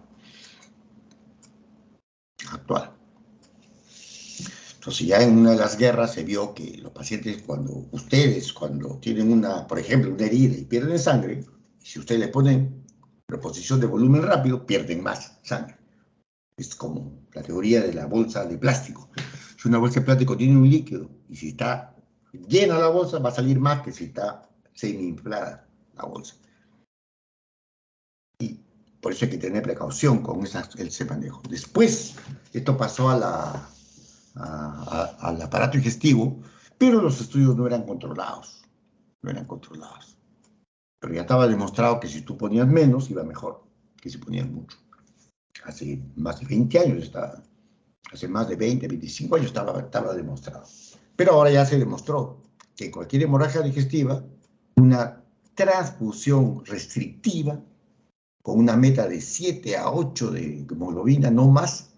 Entonces ya en una de las guerras se vio que los pacientes, cuando tienen por ejemplo, una herida y pierden sangre, si ustedes le ponen reposición de volumen rápido, pierden más sangre. Es como la teoría de la bolsa de plástico. Si una bolsa de plástico tiene un líquido y si está llena la bolsa, va a salir más que si está semi-inflada la bolsa. Y por eso hay que tener precaución con ese manejo. Después, esto pasó al aparato digestivo, pero los estudios no eran controlados. Pero ya estaba demostrado que si tú ponías menos, iba mejor que si ponías mucho. Hace más de 20 años hace más de 20, 25 años estaba demostrado. Pero ahora ya se demostró que en cualquier hemorragia digestiva, una transfusión restrictiva, con una meta de 7 a 8 de hemoglobina, no más,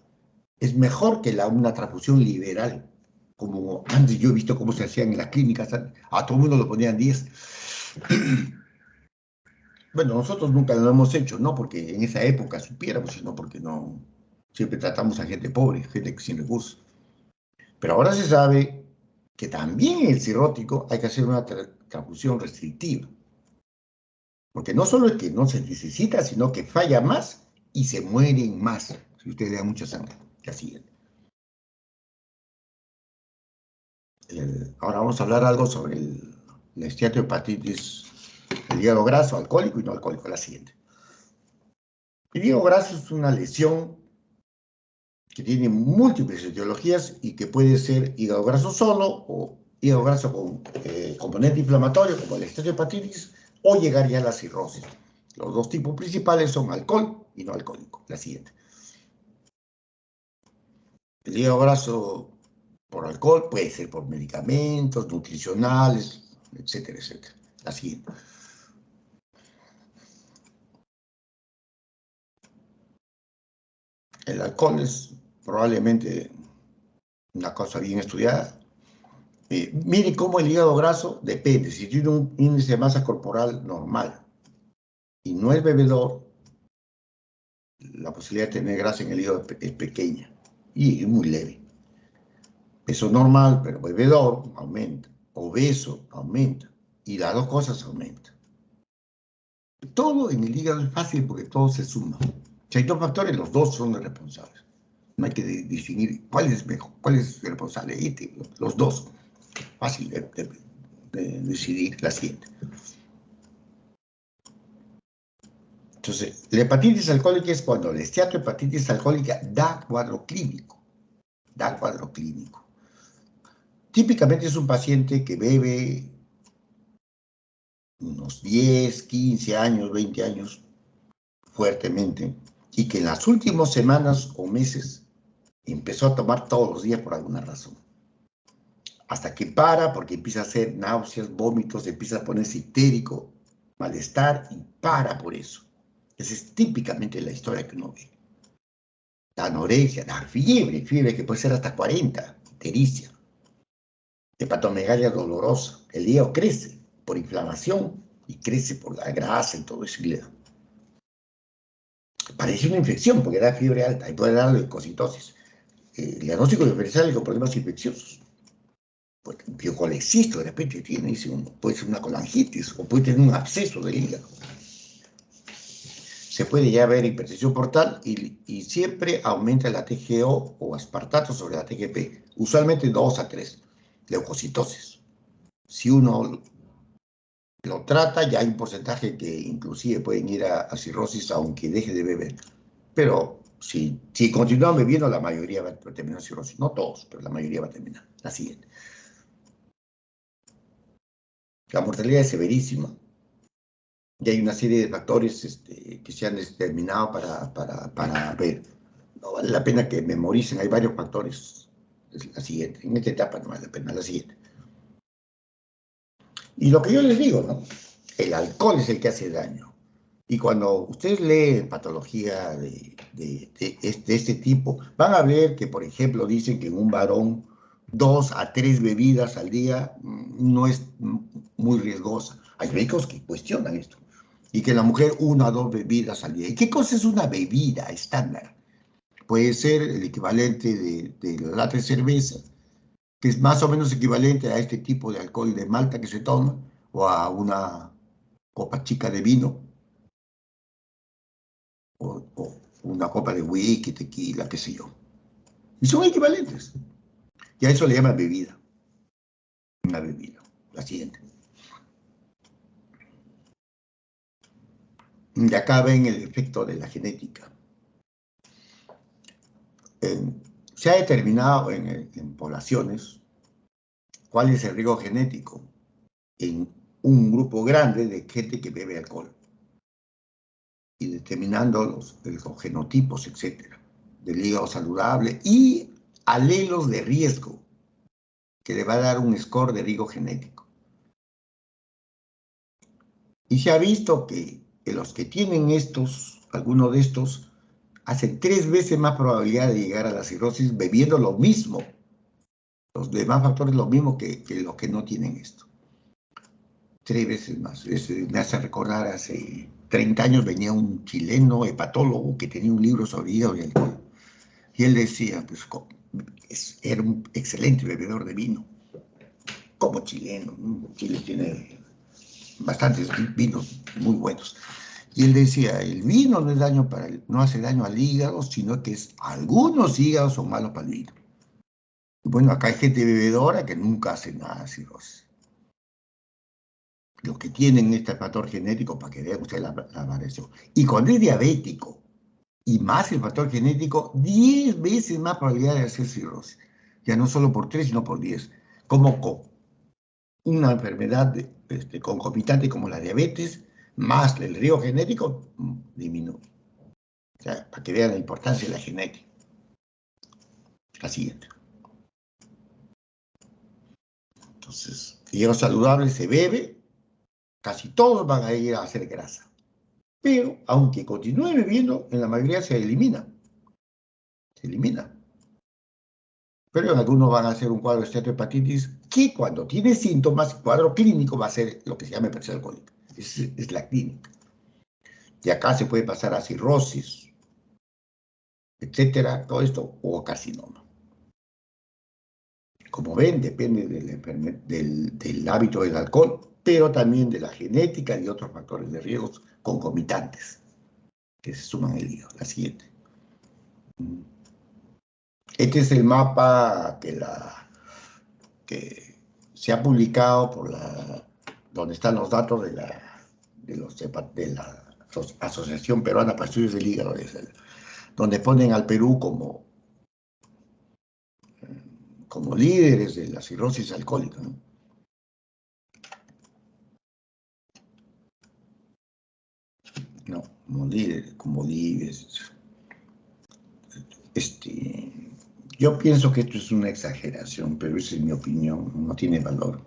es mejor que una transfusión liberal. Como antes yo he visto cómo se hacían en las clínicas, a todo el mundo lo ponían 10. Bueno, nosotros nunca lo hemos hecho, no porque en esa época supiéramos, sino porque no, siempre tratamos a gente pobre, gente sin recursos. Pero ahora se sabe que también en el cirrótico hay que hacer una transfusión restrictiva. Porque no solo es que no se necesita, sino que falla más y se mueren más si usted le da mucha sangre. La siguiente. Ahora vamos a hablar algo sobre la esteatohepatitis, el hígado graso, alcohólico y no alcohólico. La siguiente. El hígado graso es una lesión que tiene múltiples etiologías y que puede ser hígado graso solo o hígado graso con componente inflamatorio como la esteatohepatitis o llegar ya a la cirrosis. Los dos tipos principales son alcohol y no alcohólico. La siguiente. El hígado graso por alcohol puede ser por medicamentos, nutricionales, etcétera, etcétera. La siguiente. El alcohol es probablemente una cosa bien estudiada. Mire cómo el hígado graso depende. Si tiene un índice de masa corporal normal y no es bebedor, la posibilidad de tener grasa en el hígado es pequeña y muy leve. Peso normal, pero bebedor, aumenta. Obeso, aumenta. Y las dos cosas aumentan. Todo en el hígado es fácil porque todo se suma. Si hay dos factores, los dos son los responsables. No hay que definir cuál es mejor, cuál es el responsable. Los dos. Fácil de decidir. La siguiente. Entonces, la hepatitis alcohólica es cuando la esteatohepatitis alcohólica da cuadro clínico. Da cuadro clínico. Típicamente es un paciente que bebe unos 10, 15 años, 20 años fuertemente y que en las últimas semanas o meses empezó a tomar todos los días por alguna razón. Hasta que para porque empieza a hacer náuseas, vómitos, empieza a ponerse histérico, malestar y para por eso. Esa es típicamente la historia que uno ve. La anorexia, la fiebre que puede ser hasta 40, ictericia, hepatomegalia dolorosa. El hígado crece por inflamación y crece por la grasa y todo eso. Parece una infección porque da fiebre alta y puede dar leucocitosis. El diagnóstico diferencial con problemas infecciosos. Pues un piocolecisto de repente tiene, puede ser una colangitis o puede tener un absceso del hígado. Se puede ya ver hipertensión portal y siempre aumenta la TGO o aspartato sobre la TGP, usualmente 2 a 3, leucocitosis. Si uno lo trata, ya hay un porcentaje que inclusive pueden ir a cirrosis aunque deje de beber. Pero si continúan bebiendo, la mayoría va a terminar cirrosis. No todos, pero la mayoría va a terminar. La siguiente. La mortalidad es severísima. Y hay una serie de factores que se han determinado para ver. No vale la pena que memoricen, hay varios factores. Es la siguiente. En esta etapa no vale la pena, la siguiente. Y lo que yo les digo, ¿no? El alcohol es el que hace daño. Y cuando ustedes leen patología de este tipo, van a ver que, por ejemplo, dicen que en un varón 2 a 3 bebidas al día no es muy riesgosa. Hay médicos que cuestionan esto. Y que la mujer 1 a 2 bebidas al día. ¿Y qué cosa es una bebida estándar? Puede ser el equivalente de la lata de cerveza, que es más o menos equivalente a este tipo de alcohol de malta que se toma, o a una copa chica de vino, o una copa de whisky, tequila, qué sé yo. Y son equivalentes. Y a eso le llaman bebida. Una bebida. La siguiente. Y acá ven el efecto de la genética. Se ha determinado en poblaciones cuál es el riesgo genético en un grupo grande de gente que bebe alcohol y determinando los genotipos, etcétera, del hígado saludable y alelos de riesgo que le va a dar un score de riesgo genético. Y se ha visto que los que tienen algunos de estos, hacen 3 veces más probabilidad de llegar a la cirrosis bebiendo lo mismo, los demás factores lo mismo que los que no tienen esto. 3 veces más. Me hace recordar, hace 30 años venía un chileno hepatólogo que tenía un libro sobre hígado y alcohol. Y él decía, pues, era un excelente bebedor de vino. Como chileno. Chile tiene bastantes vinos muy buenos. Y él decía, el vino no hace daño al hígado, sino que algunos hígados son malos para el vino. Y bueno, acá hay gente bebedora que nunca hace nada de cirrosis. Los que tienen este factor genético, para que vean ustedes la variación. Y cuando es diabético, y más el factor genético, 10 veces más probabilidad de hacer cirrosis. Ya no solo por 3, sino por 10. Como con una enfermedad concomitante como la diabetes, más el riesgo genético, disminuye. O sea, para que vean la importancia de la genética. La siguiente. Entonces, hígado saludable se bebe, casi todos van a ir a hacer grasa. Pero, aunque continúe bebiendo, en la mayoría se elimina. Se elimina. Pero en algunos van a hacer un cuadro de esteatohepatitis que cuando tiene síntomas, el cuadro clínico va a ser lo que se llama hipertensión alcohólica. Es la clínica. Y acá se puede pasar a cirrosis, etcétera, todo esto, o carcinoma. Como ven, depende del hábito del alcohol, pero también de la genética y otros factores de riesgo concomitantes que se suman al hígado. La siguiente. Este es el mapa que se ha publicado donde están los datos de la Asociación Peruana para Estudios del Hígado, donde ponen al Perú como líderes de la cirrosis alcohólica, ¿no? No, como líderes. Yo pienso que esto es una exageración, pero esa es mi opinión, no tiene valor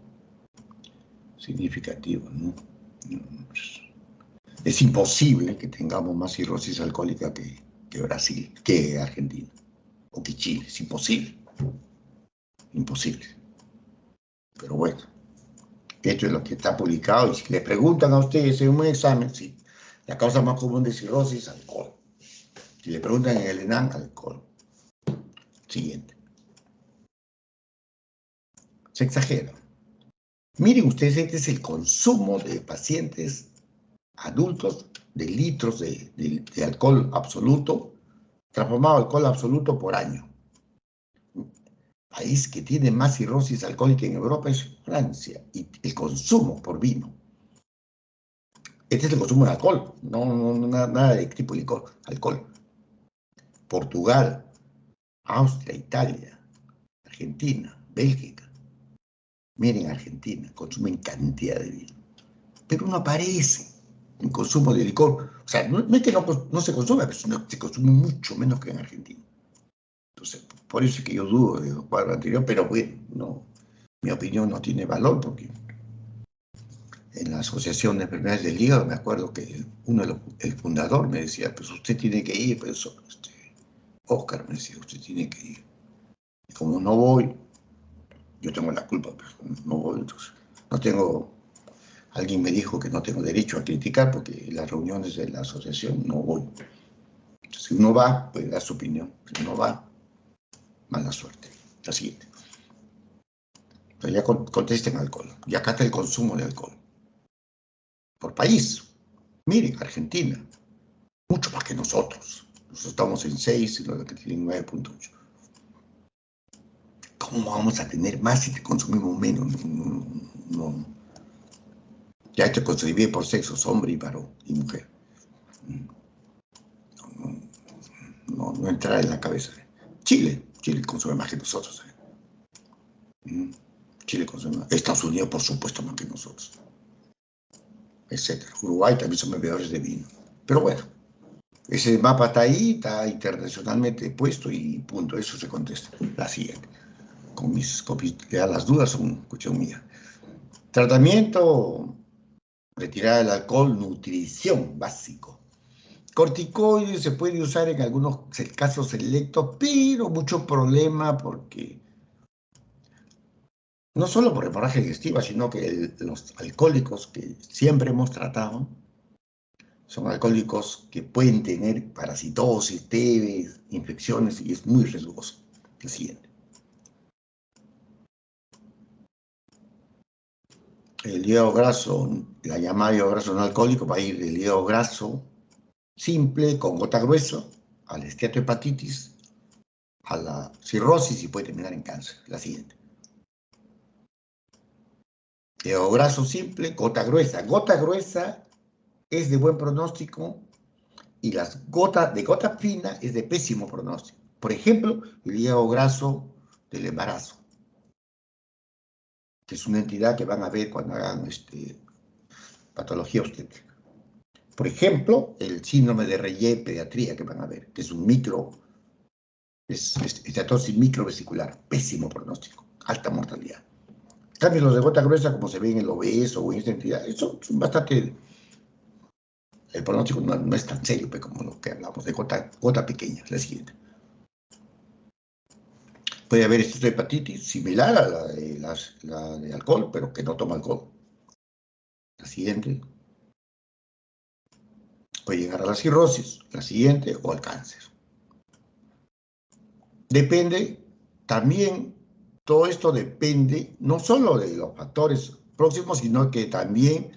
significativo, ¿no? Es imposible que tengamos más cirrosis alcohólica que Brasil, que Argentina, o que Chile, es imposible. Imposible. Pero bueno, esto es lo que está publicado, y si le preguntan a ustedes en un examen, sí, la causa más común de cirrosis, alcohol. Si le preguntan en el ENAM, alcohol. Siguiente. Se exagera. Miren ustedes, este es el consumo de pacientes adultos de litros de alcohol absoluto, transformado alcohol absoluto por año. El país que tiene más cirrosis alcohólica en Europa es Francia, y el consumo por vino. Este es el consumo de alcohol, nada de tipo de licor, alcohol. Portugal, Austria, Italia, Argentina, Bélgica. Miren, Argentina, consumen cantidad de vino. Pero no aparece en consumo de licor. O sea, no es que no se consume, pero se consume mucho menos que en Argentina. Entonces, por eso es que yo dudo del cuadro anterior, pero bueno, no, mi opinión no tiene valor, porque en la Asociación de Enfermedades del Hígado me acuerdo que el fundador me decía, pues usted tiene que ir, pues Oscar me decía, usted tiene que ir. Y como no voy, yo tengo la culpa, pero no voy, entonces no tengo. Alguien me dijo que no tengo derecho a criticar porque en las reuniones de la asociación no voy. Entonces, si uno va, pues da su opinión. Si no va, mala suerte. La siguiente. Entonces ya contesten alcohol. Y acá está el consumo de alcohol. Por país. Miren, Argentina. Mucho más que nosotros. Nosotros estamos en 6 y los que tienen 9.8. ¿Cómo vamos a tener más si te consumimos menos? No. Ya esto se divide por sexos, hombre y varón y mujer. No entra en la cabeza. Chile consume más que nosotros. Chile consume más. Estados Unidos, por supuesto, más que nosotros. Etcétera. Uruguay también son bebedores de vino. Pero bueno, ese mapa está ahí, está internacionalmente puesto y punto. Eso se contesta. La siguiente. Con mis copias, ya las dudas son cuestión mía. Tratamiento, retirada del alcohol, nutrición básico. Corticoides se puede usar en algunos casos selectos, pero mucho problema porque no solo por hemorragia digestiva, sino que los alcohólicos que siempre hemos tratado son alcohólicos que pueden tener parasitosis, TB, infecciones y es muy riesgoso. El siguiente. El hígado graso, la llamada hígado graso no alcohólico, va a ir del hígado graso simple con gota gruesa a la esteatohepatitis, a la cirrosis y puede terminar en cáncer. La siguiente. Hígado graso simple, gota gruesa. Gota gruesa es de buen pronóstico y las gotas de gota fina es de pésimo pronóstico. Por ejemplo, el hígado graso del embarazo, que es una entidad que van a ver cuando hagan patología obstétrica. Por ejemplo, el síndrome de Reye pediatría que van a ver, que es un esteatosis microvesicular, pésimo pronóstico, alta mortalidad. En cambio, los de gota gruesa, como se ve en el obeso o en esta entidad, son bastante. El pronóstico no es tan serio pues, como lo que hablamos de gota pequeña. La siguiente. Puede haber esteatohepatitis similar a la de alcohol, pero que no toma alcohol. La siguiente. Puede llegar a la cirrosis, la siguiente, o al cáncer. Depende, también, todo esto depende no solo de los factores próximos, sino que también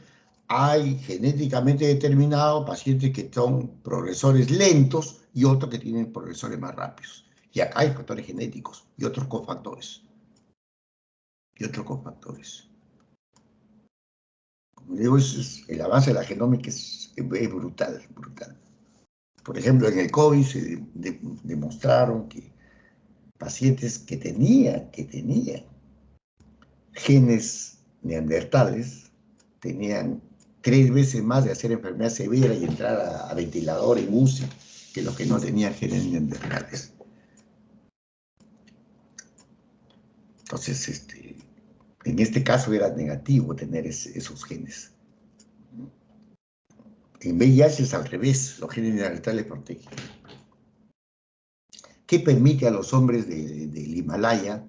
hay genéticamente determinados pacientes que son progresores lentos y otros que tienen progresores más rápidos. Y acá hay factores genéticos y otros cofactores. Como digo, el avance de la genómica es brutal, brutal. Por ejemplo, en el COVID se demostraron que pacientes que tenían genes neandertales tenían 3 veces más de hacer enfermedad severa y entrar a ventilador y UCI que los que no tenían genes neandertales. Entonces, en este caso era negativo tener esos genes. En VIH es al revés, los genes neandertales protegen. ¿Qué permite a los hombres del Himalaya,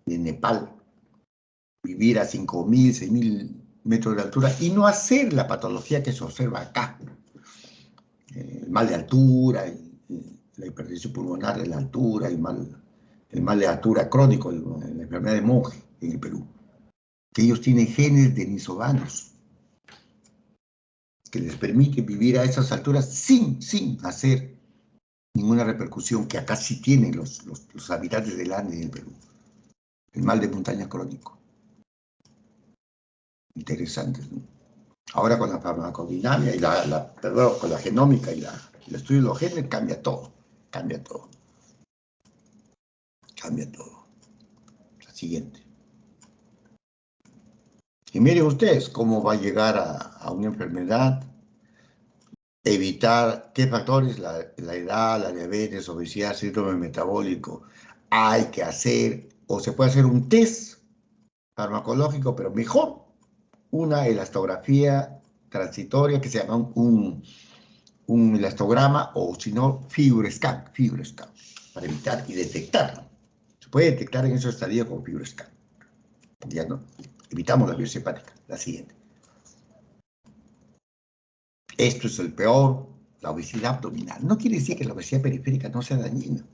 de Nepal, vivir a 5.000, 6.000 metros de altura y no hacer la patología que se observa acá? El mal de altura, la hipertensión pulmonar de la altura, el mal de altura crónico, la enfermedad de Monge en el Perú. que ellos tienen genes denisovanos, que les permite vivir a esas alturas sin hacer ninguna repercusión que acá sí tienen los habitantes del Ande en el Perú. El mal de montaña crónico. Interesante, ¿no? Ahora con la farmacodinamia y perdón, con la genómica y el estudio de los genes cambia todo. Cambia todo. Cambia todo. La siguiente. Y miren ustedes cómo va a llegar a una enfermedad, evitar qué factores, la edad, la diabetes, obesidad, síndrome metabólico, hay que hacer, o se puede hacer un test farmacológico, pero mejor, una elastografía transitoria que se llama un elastograma, o si no, FibroScan, para evitar y detectarlo. Se puede detectar en esos estadios con FibroScan. Ya no, evitamos la biopsia hepática. La siguiente. Esto es el peor, la obesidad abdominal. No quiere decir que la obesidad periférica no sea dañina,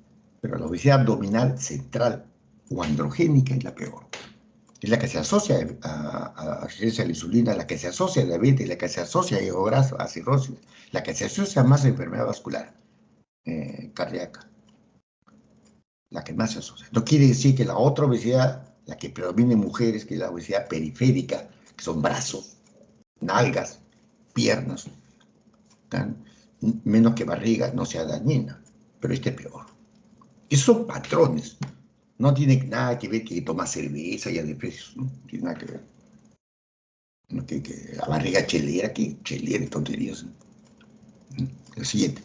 pero la obesidad abdominal central o androgénica es la peor. Es la que se asocia a resistencia a la insulina, la que se asocia a diabetes, la que se asocia a hígado graso, a cirrosis, la que se asocia más a enfermedad vascular cardíaca. La que más se asocia. No quiere decir que la otra obesidad, la que predomina en mujeres, que es la obesidad periférica, que son brazos, nalgas, piernas, menos que barriga, no sea dañina, pero este es peor. Esos son patrones. No tiene nada que ver que toma cerveza y adefesios, no tiene nada que ver. No, que la barriga chelera, que chelera y tonterías. El siguiente.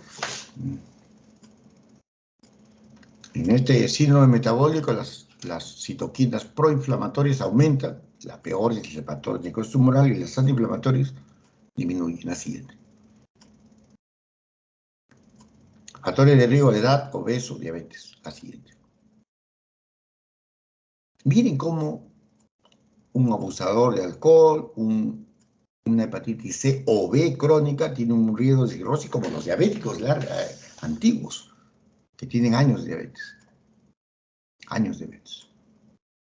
En este síndrome metabólico, las citoquinas proinflamatorias aumentan, la peor es el factor tumoral, y las antiinflamatorias disminuyen. La siguiente. Factores de riesgo de edad, obeso, diabetes. La siguiente. Miren cómo un abusador de alcohol, una hepatitis C o B crónica tiene un riesgo de cirrosis como los diabéticos antiguos, que tienen años de diabetes. Años de diabetes.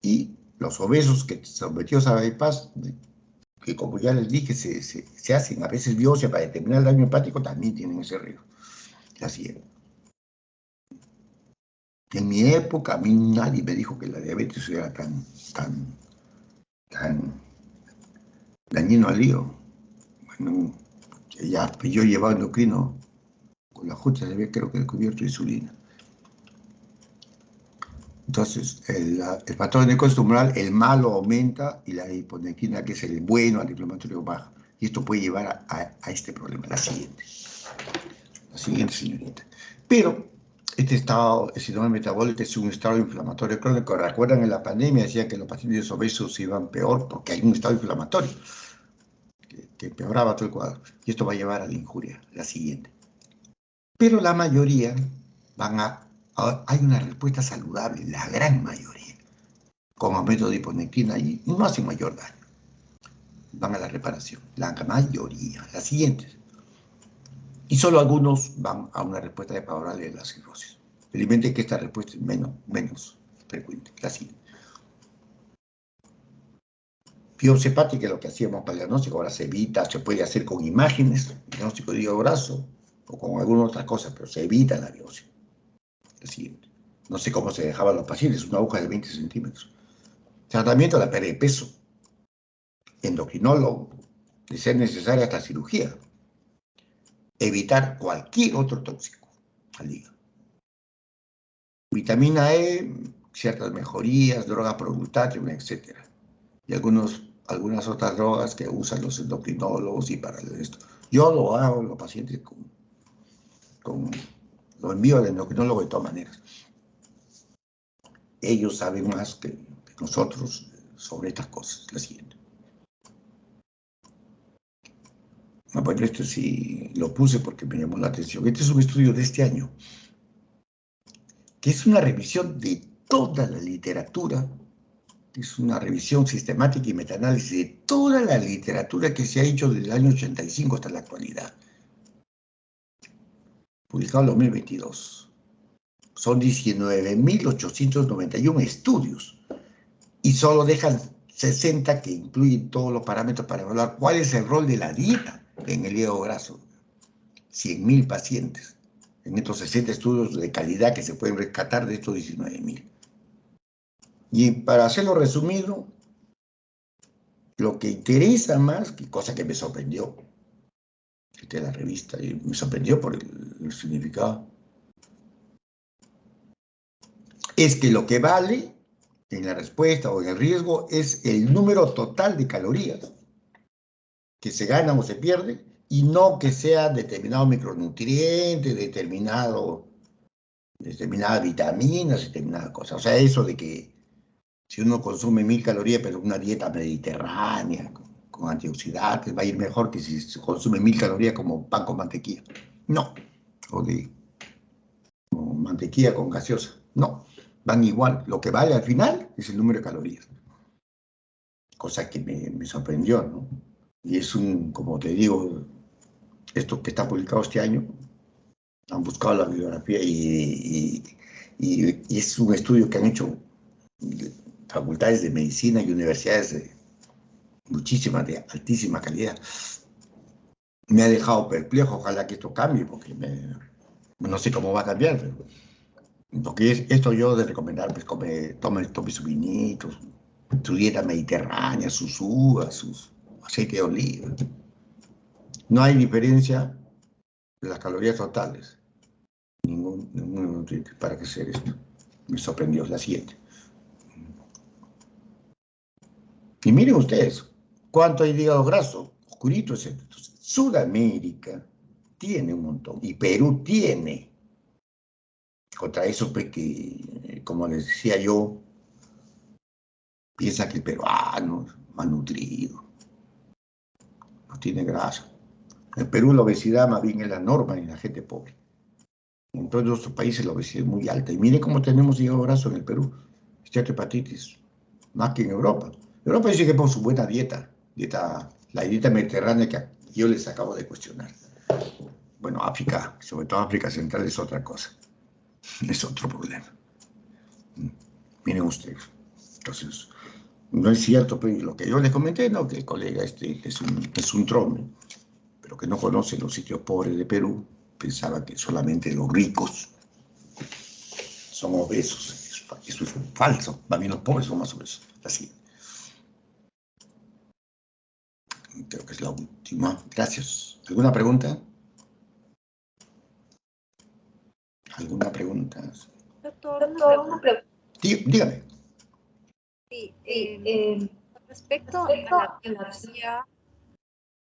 Y los obesos que sometidos a bypass, que como ya les dije, se hacen a veces biopsia para determinar el daño hepático, también tienen ese riesgo. La siguiente. En mi época, a mí nadie me dijo que la diabetes era tan dañino al hígado. Bueno, ya yo llevaba endocrino con la justa, se había creo que descubierto insulina. Entonces, el factor de tumoral, el malo aumenta y la hiponequina, que es el bueno, antiinflamatorio baja. Y esto puede llevar a este problema. La siguiente, señorita. Pero este estado, el síndrome metabólico, es un estado inflamatorio crónico. Recuerdan, en la pandemia decían que los pacientes obesos iban peor porque hay un estado inflamatorio que empeoraba todo el cuadro. Y esto va a llevar a la injuria. La siguiente. Pero la mayoría hay una respuesta saludable, la gran mayoría, con aumento de hiponequina y no hacen mayor daño. Van a la reparación, la mayoría, las siguientes. Y solo algunos van a una respuesta desfavorable de la cirrosis. Felizmente que esta respuesta es menos frecuente. La siguiente. Biopsia hepática es lo que hacíamos para el diagnóstico, ahora se evita, se puede hacer con imágenes, diagnóstico de hígado graso, o con alguna otra cosa, pero se evita la biopsia. La siguiente. No sé cómo se dejaban los pacientes, una aguja de 20 centímetros. Tratamiento de la pérdida de peso. Endocrinólogo, de ser necesaria hasta cirugía. Evitar cualquier otro tóxico al hígado. Vitamina E, ciertas mejorías, droga por glutatión, etc. Y algunas otras drogas que usan los endocrinólogos y para esto. Yo lo hago en los pacientes lo envío al endocrinólogo de todas maneras. Ellos saben más que nosotros sobre estas cosas. La siguiente. No, pues esto sí lo puse porque me llamó la atención. Este es un estudio de este año, que es una revisión de toda la literatura, es una revisión sistemática y metaanálisis de toda la literatura que se ha hecho desde el año 85 hasta la actualidad. Publicado en 2022. Son 19.891 estudios y solo dejan 60 que incluye todos los parámetros para evaluar cuál es el rol de la dieta en el hígado graso. 100.000 pacientes en estos 60 estudios de calidad que se pueden rescatar de estos 19.000. Y para hacerlo resumido, lo que interesa más, que cosa que me sorprendió, esta es la revista, y me sorprendió por el significado, es que lo que vale en la respuesta o en el riesgo es el número total de calorías que se ganan o se pierden, y no que sea determinado micronutriente, determinadas vitaminas, determinadas cosas. O sea, eso de que si uno consume 1.000 calorías, pero una dieta mediterránea, con antioxidantes, va a ir mejor que si se consume 1.000 calorías como pan con mantequilla. No. O mantequilla con gaseosa. No. Van igual. Lo que vale al final es el número de calorías. Cosa que me sorprendió, ¿no? Y es como te digo, esto que está publicado este año, han buscado la bibliografía y es un estudio que han hecho facultades de medicina y universidades muchísimas, de altísima calidad. Me ha dejado perplejo, ojalá que esto cambie, porque no sé cómo va a cambiar, porque esto yo de recomendar, pues tome sus vinitos, su dieta mediterránea, sus uvas, sus aceite de oliva. No hay diferencia de las calorías totales. Ningún nutriente para que sea esto. Me sorprendió la siguiente. Y miren ustedes, ¿cuánto hay de hígado graso? Oscurito, etc. Entonces, Sudamérica tiene un montón, y Perú tiene. Contra eso, pues, que, como les decía yo, piensa que el peruano es malnutrido, no tiene grasa. En Perú la obesidad más bien es la norma en la gente pobre. En todos nuestros países la obesidad es muy alta. Y miren cómo tenemos hígado graso en el Perú. Esteatohepatitis, más que en Europa. Europa dice que por su buena dieta, la dieta mediterránea que yo les acabo de cuestionar. Bueno, África, sobre todo África Central, es otra cosa. Es otro problema. Miren ustedes. Entonces, no es cierto, pero lo que yo les comenté, no, que el colega es un trome, pero que no conoce los sitios pobres de Perú, pensaba que solamente los ricos son obesos. Eso es falso. Más bien los pobres son más obesos. Así. Creo que es la última. Gracias. ¿Alguna pregunta? ¿Alguna pregunta? Doctor, una pregunta. Dígame. Sí, respecto a la biopsia,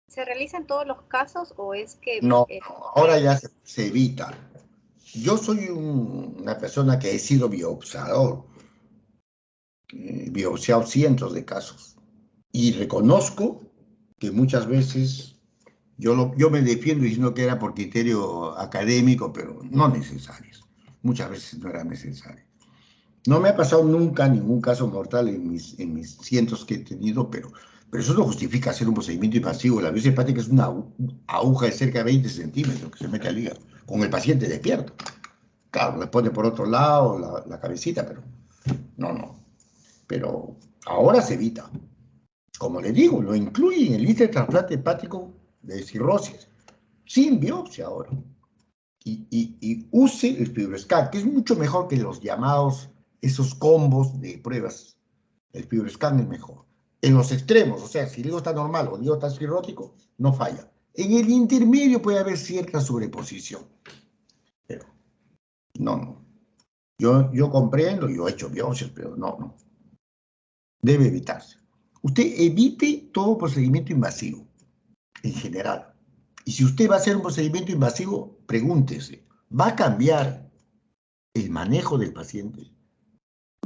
¿se realiza en todos los casos o es que... No, ahora ya se evita. Yo soy una persona que he sido biopsiador, biopsiado cientos de casos, y reconozco que muchas veces yo me defiendo diciendo que era por criterio académico, pero no necesarios. Muchas veces no era necesario. No me ha pasado nunca ningún caso mortal en mis cientos que he tenido, pero eso no justifica hacer un procedimiento invasivo. La biopsia hepática es una aguja de cerca de 20 centímetros que se mete al hígado, con el paciente despierto. Claro, le pone por otro lado la cabecita, pero no. Pero ahora se evita. Como le digo, lo incluye en el lista de trasplante hepático de cirrosis, sin biopsia ahora. Y use el FibroScan, que es mucho mejor que los llamados, esos combos de pruebas. El FibroScan es mejor. En los extremos, o sea, si el hígado está normal o el hígado está cirrótico, no falla. En el intermedio puede haber cierta sobreposición. Pero no. Yo comprendo, yo he hecho biopsias, pero no. Debe evitarse. Usted evite todo procedimiento invasivo, en general. Y si usted va a hacer un procedimiento invasivo, pregúntese, ¿va a cambiar el manejo del paciente?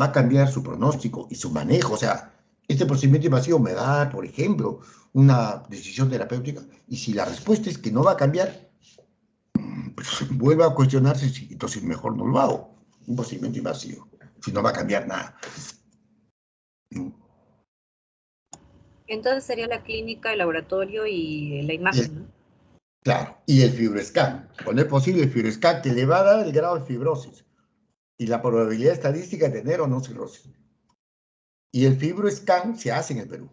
¿Va a cambiar su pronóstico y su manejo? O sea, este procedimiento invasivo me da, por ejemplo, una decisión terapéutica. Y si la respuesta es que no va a cambiar, pues vuelva a cuestionarse si entonces mejor no lo hago. Un procedimiento invasivo, si no va a cambiar nada. Entonces sería la clínica, el laboratorio y la imagen, ¿no? Claro, y el FibroScan. Cuando es posible, el FibroScan que le va a dar el grado de fibrosis y la probabilidad estadística de tener o no cirrosis. Y el FibroScan se hace en el Perú.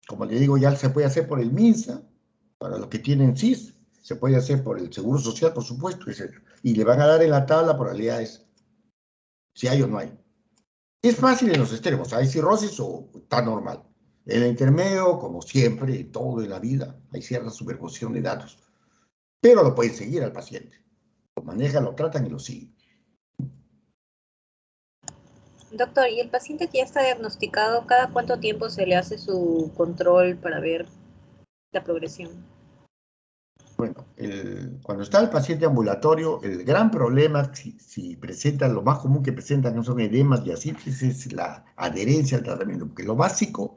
Como le digo, ya se puede hacer por el MINSA, para los que tienen CIS, se puede hacer por el Seguro Social, por supuesto, etc. Y le van a dar en la tabla probabilidades, si hay o no hay. Es fácil en los extremos, hay cirrosis o está normal. En el intermedio, como siempre, todo en la vida, hay cierta superposición de datos. Pero lo pueden seguir al paciente. Lo manejan, lo tratan y lo siguen. Doctor, ¿y el paciente que ya está diagnosticado, cada cuánto tiempo se le hace su control para ver la progresión? Bueno, cuando está el paciente ambulatorio, el gran problema, si presentan, lo más común que presentan son edemas y ascitis, es la adherencia al tratamiento, porque lo básico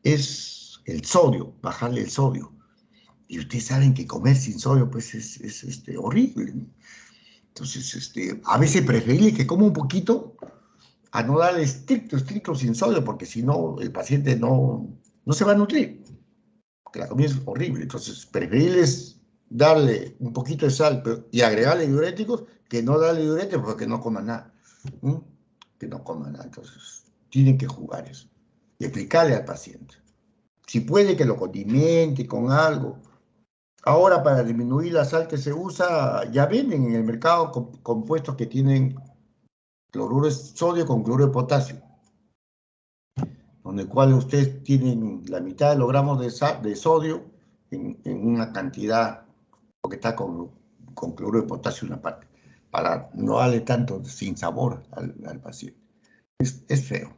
es el sodio, bajarle el sodio. Y ustedes saben que comer sin sodio, pues, es horrible. Entonces, a veces preferible que coma un poquito a no darle estricto sin sodio, porque si no, el paciente no se va a nutrir, porque la comida es horrible. Entonces, preferible es darle un poquito de sal y agregarle diuréticos que no darle diuréticos porque no coma nada. Que no coma nada. Entonces, tienen que jugar eso y explicarle al paciente. Si puede que lo condimente con algo. Ahora, para disminuir la sal que se usa, ya venden en el mercado compuestos que tienen cloruro de sodio con cloruro de potasio, donde el cual ustedes tienen la mitad de los gramos de sodio en una cantidad, porque está con cloruro de potasio en una parte, para no darle tanto sin sabor al paciente. Es feo.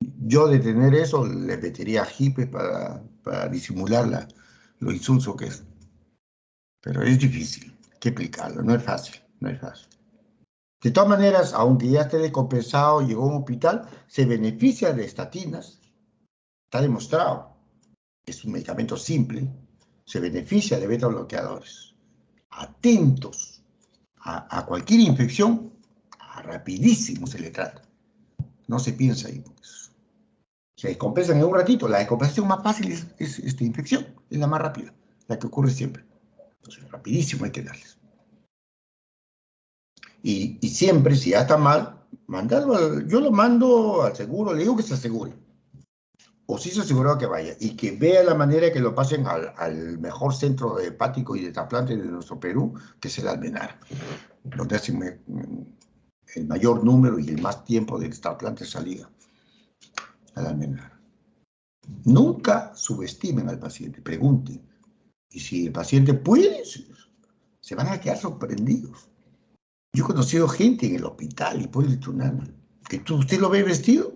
Yo de tener eso le metería jipe para disimular lo insulso que es. Pero es difícil, hay que explicarlo, no es fácil, no es fácil. De todas maneras, aunque ya esté descompensado, llegó a un hospital, se beneficia de estatinas, está demostrado, es un medicamento simple, se beneficia de beta bloqueadores. Atentos a cualquier infección, rapidísimo se le trata. No se piensa ahí, pues. Se descompensan en un ratito. La descompensación más fácil es esta infección, es la más rápida, la que ocurre siempre. Entonces, rapidísimo hay que darles. Y siempre, si ya está mal, yo lo mando al seguro, le digo que se asegure. O si se aseguró que vaya. Y que vea la manera que lo pasen al mejor centro hepático y de trasplante de nuestro Perú, que es el Almenar, donde hacen el mayor número y el más tiempo de trasplantes salida al Almenar. Nunca subestimen al paciente, pregunten. Y si el paciente puede, se van a quedar sorprendidos. Yo he conocido gente en el hospital, Hipólito Unanue, que usted lo ve vestido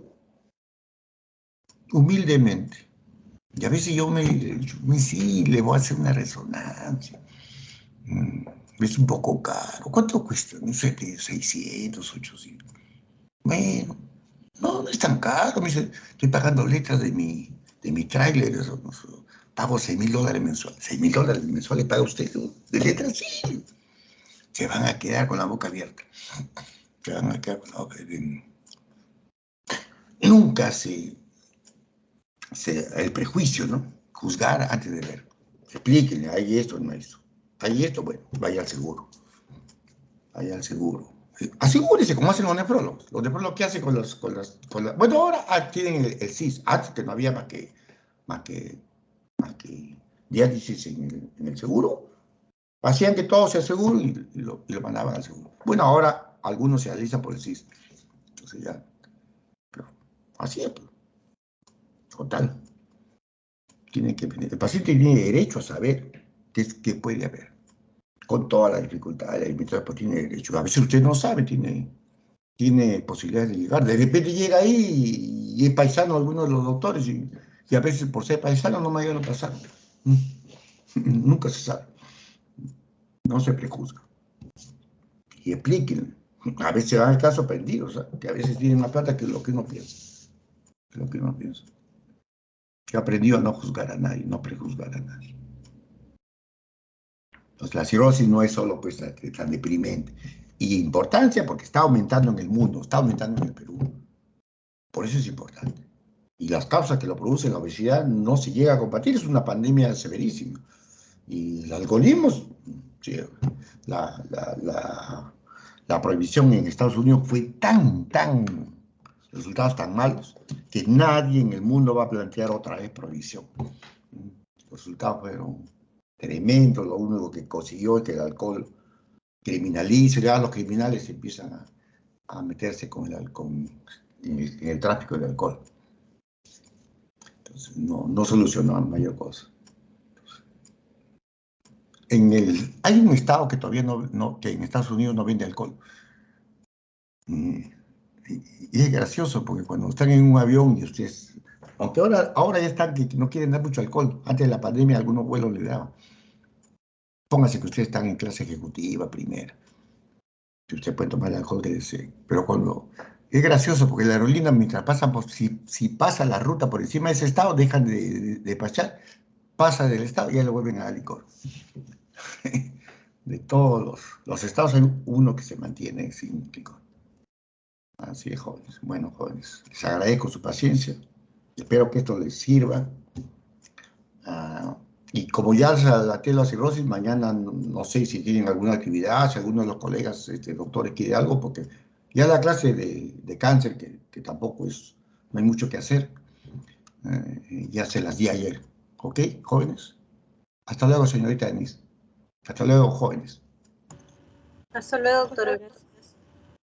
humildemente. Y a veces yo sí, le voy a hacer una resonancia. Es un poco caro. ¿Cuánto cuesta? No sé qué, 600, 800. Bueno, no es tan caro. Me dice, estoy pagando letras de mi tráiler. Pago $6,000 mensuales. $6,000 mensuales paga usted de letras, sí. Se van a quedar con la boca abierta. Se van a quedar con la boca abierta. Nunca el prejuicio, ¿no? Juzgar antes de ver. Explíquenle, hay esto, no hay esto. Hay esto, bueno, vaya al seguro. Vaya al seguro. Asegúrese, como hacen los nefrólogos. Los nefrólogos, ¿qué hacen con las... Bueno, ahora tienen el CIS. Antes que no había más que diálisis en el seguro. Hacían que todo sea seguro y lo mandaban al seguro. Bueno, ahora algunos se realizan por el CIS. Entonces ya... Pero así es, pues. Total. El paciente tiene derecho a saber qué puede haber. Con toda la dificultad, pues tiene derecho. A veces usted no sabe, tiene posibilidades de llegar. De repente llega ahí y es paisano alguno de los doctores y a veces por ser paisano no me llegan a pasar. Nunca se sabe. No se prejuzga. Y explíquenle. A veces van al caso perdidos, que a veces tienen más plata que lo que uno piensa. Que aprendió a no juzgar a nadie, no prejuzgar a nadie. Entonces, la cirrosis no es solo pues tan deprimente. Y importancia porque está aumentando en el mundo, está aumentando en el Perú. Por eso es importante. Y las causas que lo producen, la obesidad, no se llega a combatir, es una pandemia severísima. Y el alcoholismo, sí, la prohibición en Estados Unidos fue tan resultados tan malos que nadie en el mundo va a plantear otra vez prohibición. Los resultados fueron tremendos, lo único que consiguió es que el alcohol criminalice, ya los criminales empiezan a meterse con en el tráfico del alcohol. Entonces, no solucionó mayor cosa. Hay un estado que todavía que en Estados Unidos no vende alcohol. Y es gracioso porque cuando están en un avión y ustedes, aunque ahora ya están que no quieren dar mucho alcohol, antes de la pandemia algunos vuelos le daban. Pónganse que ustedes están en clase ejecutiva, primera. Si usted puede tomar el alcohol que desee. Pero es gracioso porque la aerolínea, mientras pasan si pasa la ruta por encima de ese estado, dejan de despachar, pasa del estado y ya lo vuelven a dar licor. De todos los estados hay uno que se mantiene sin licor. Así es, jóvenes. Bueno, jóvenes, les agradezco su paciencia. Espero que esto les sirva. Y como ya traté la cirrosis, mañana no sé si tienen alguna actividad, si alguno de los colegas doctores quiere algo, porque ya la clase de cáncer, que tampoco no hay mucho que hacer, ya se las di ayer. ¿Ok, jóvenes? Hasta luego, señorita Denise. Hasta luego, jóvenes. Hasta luego, doctora.